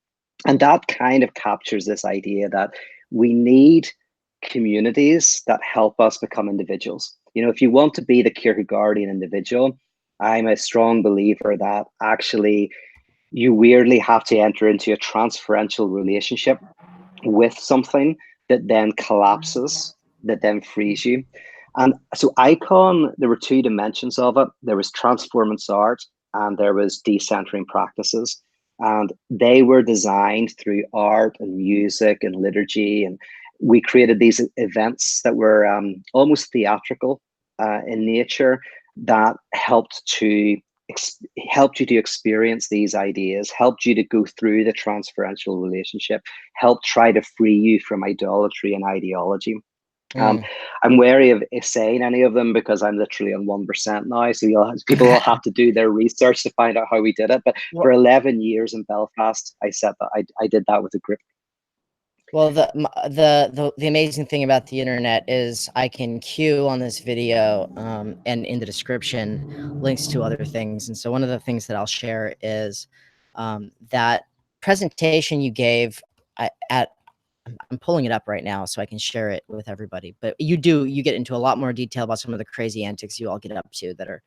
And that kind of captures this idea that we need communities that help us become individuals. You know, if you want to be the Kierkegaardian individual, I'm a strong believer that actually you weirdly have to enter into a transferential relationship with something that then collapses, that then frees you. And so Ikon, there were two dimensions of it. There was transformance art and there was decentering practices. And they were designed through art and music and liturgy. And we created these events that were almost theatrical in nature, that helped you to experience these ideas, helped you to go through the transferential relationship, helped try to free you from idolatry and ideology. I'm wary of saying any of them because I'm literally on 1% now. So people will have to do their research to find out how we did it. But for 11 years in Belfast, I said that I did that with a group. Well, the amazing thing about the internet is I can queue on this video and in the description links to other things. And so one of the things that I'll share is that presentation you gave I'm pulling it up right now so I can share it with everybody. But you get into a lot more detail about some of the crazy antics you all get up to that are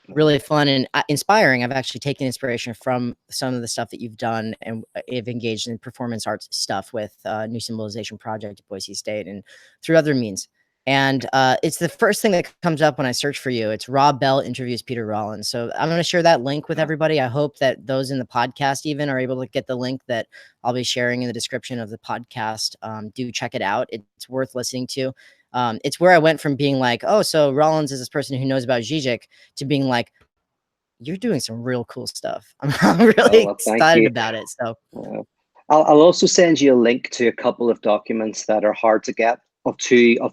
really fun and inspiring. I've actually taken inspiration from some of the stuff that you've done, and have engaged in performance arts stuff with New Symbolization Project at Boise State and through other means. And it's the first thing that comes up when I search for you. It's Rob Bell interviews Peter Rollins. So I'm going to share that link with everybody. I hope that those in the podcast even are able to get the link that I'll be sharing in the description of the podcast. Do check it out. It's worth listening to. It's where I went from being like, oh, so Rollins is this person who knows about Zizek, to being like, you're doing some real cool stuff. I'm really excited about it. So I'll also send you a link to a couple of documents that are hard to get of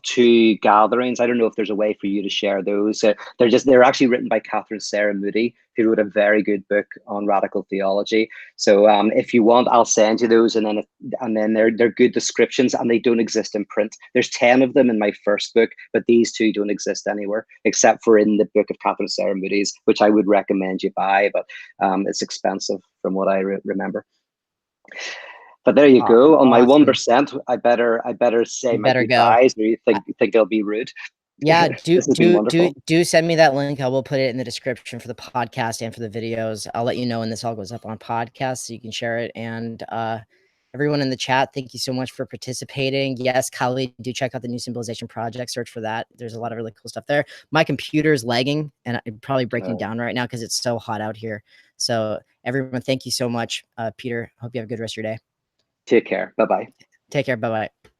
two gatherings. I don't know if there's a way for you to share those. They're actually written by Katharine and Moody, who wrote a very good book on radical theology. So if you want, I'll send you those, and then they're good descriptions, and they don't exist in print. There's 10 of them in my first book, but these two don't exist anywhere except for in the book of Katharine Moody's, which I would recommend you buy, but it's expensive from what I remember. But there you go. On my 1%, I better say my goodbyes, or you think it'll be rude? Yeah, do send me that link. I will put it in the description for the podcast and for the videos. I'll let you know when this all goes up on podcast so you can share it. And everyone in the chat, thank you so much for participating. Yes, Kali, do check out the New Symbolization Project. Search for that. There's a lot of really cool stuff there. My computer is lagging and I'm probably breaking down right now because it's so hot out here. So everyone, thank you so much. Peter, hope you have a good rest of your day. Take care. Bye-bye. Take care. Bye-bye.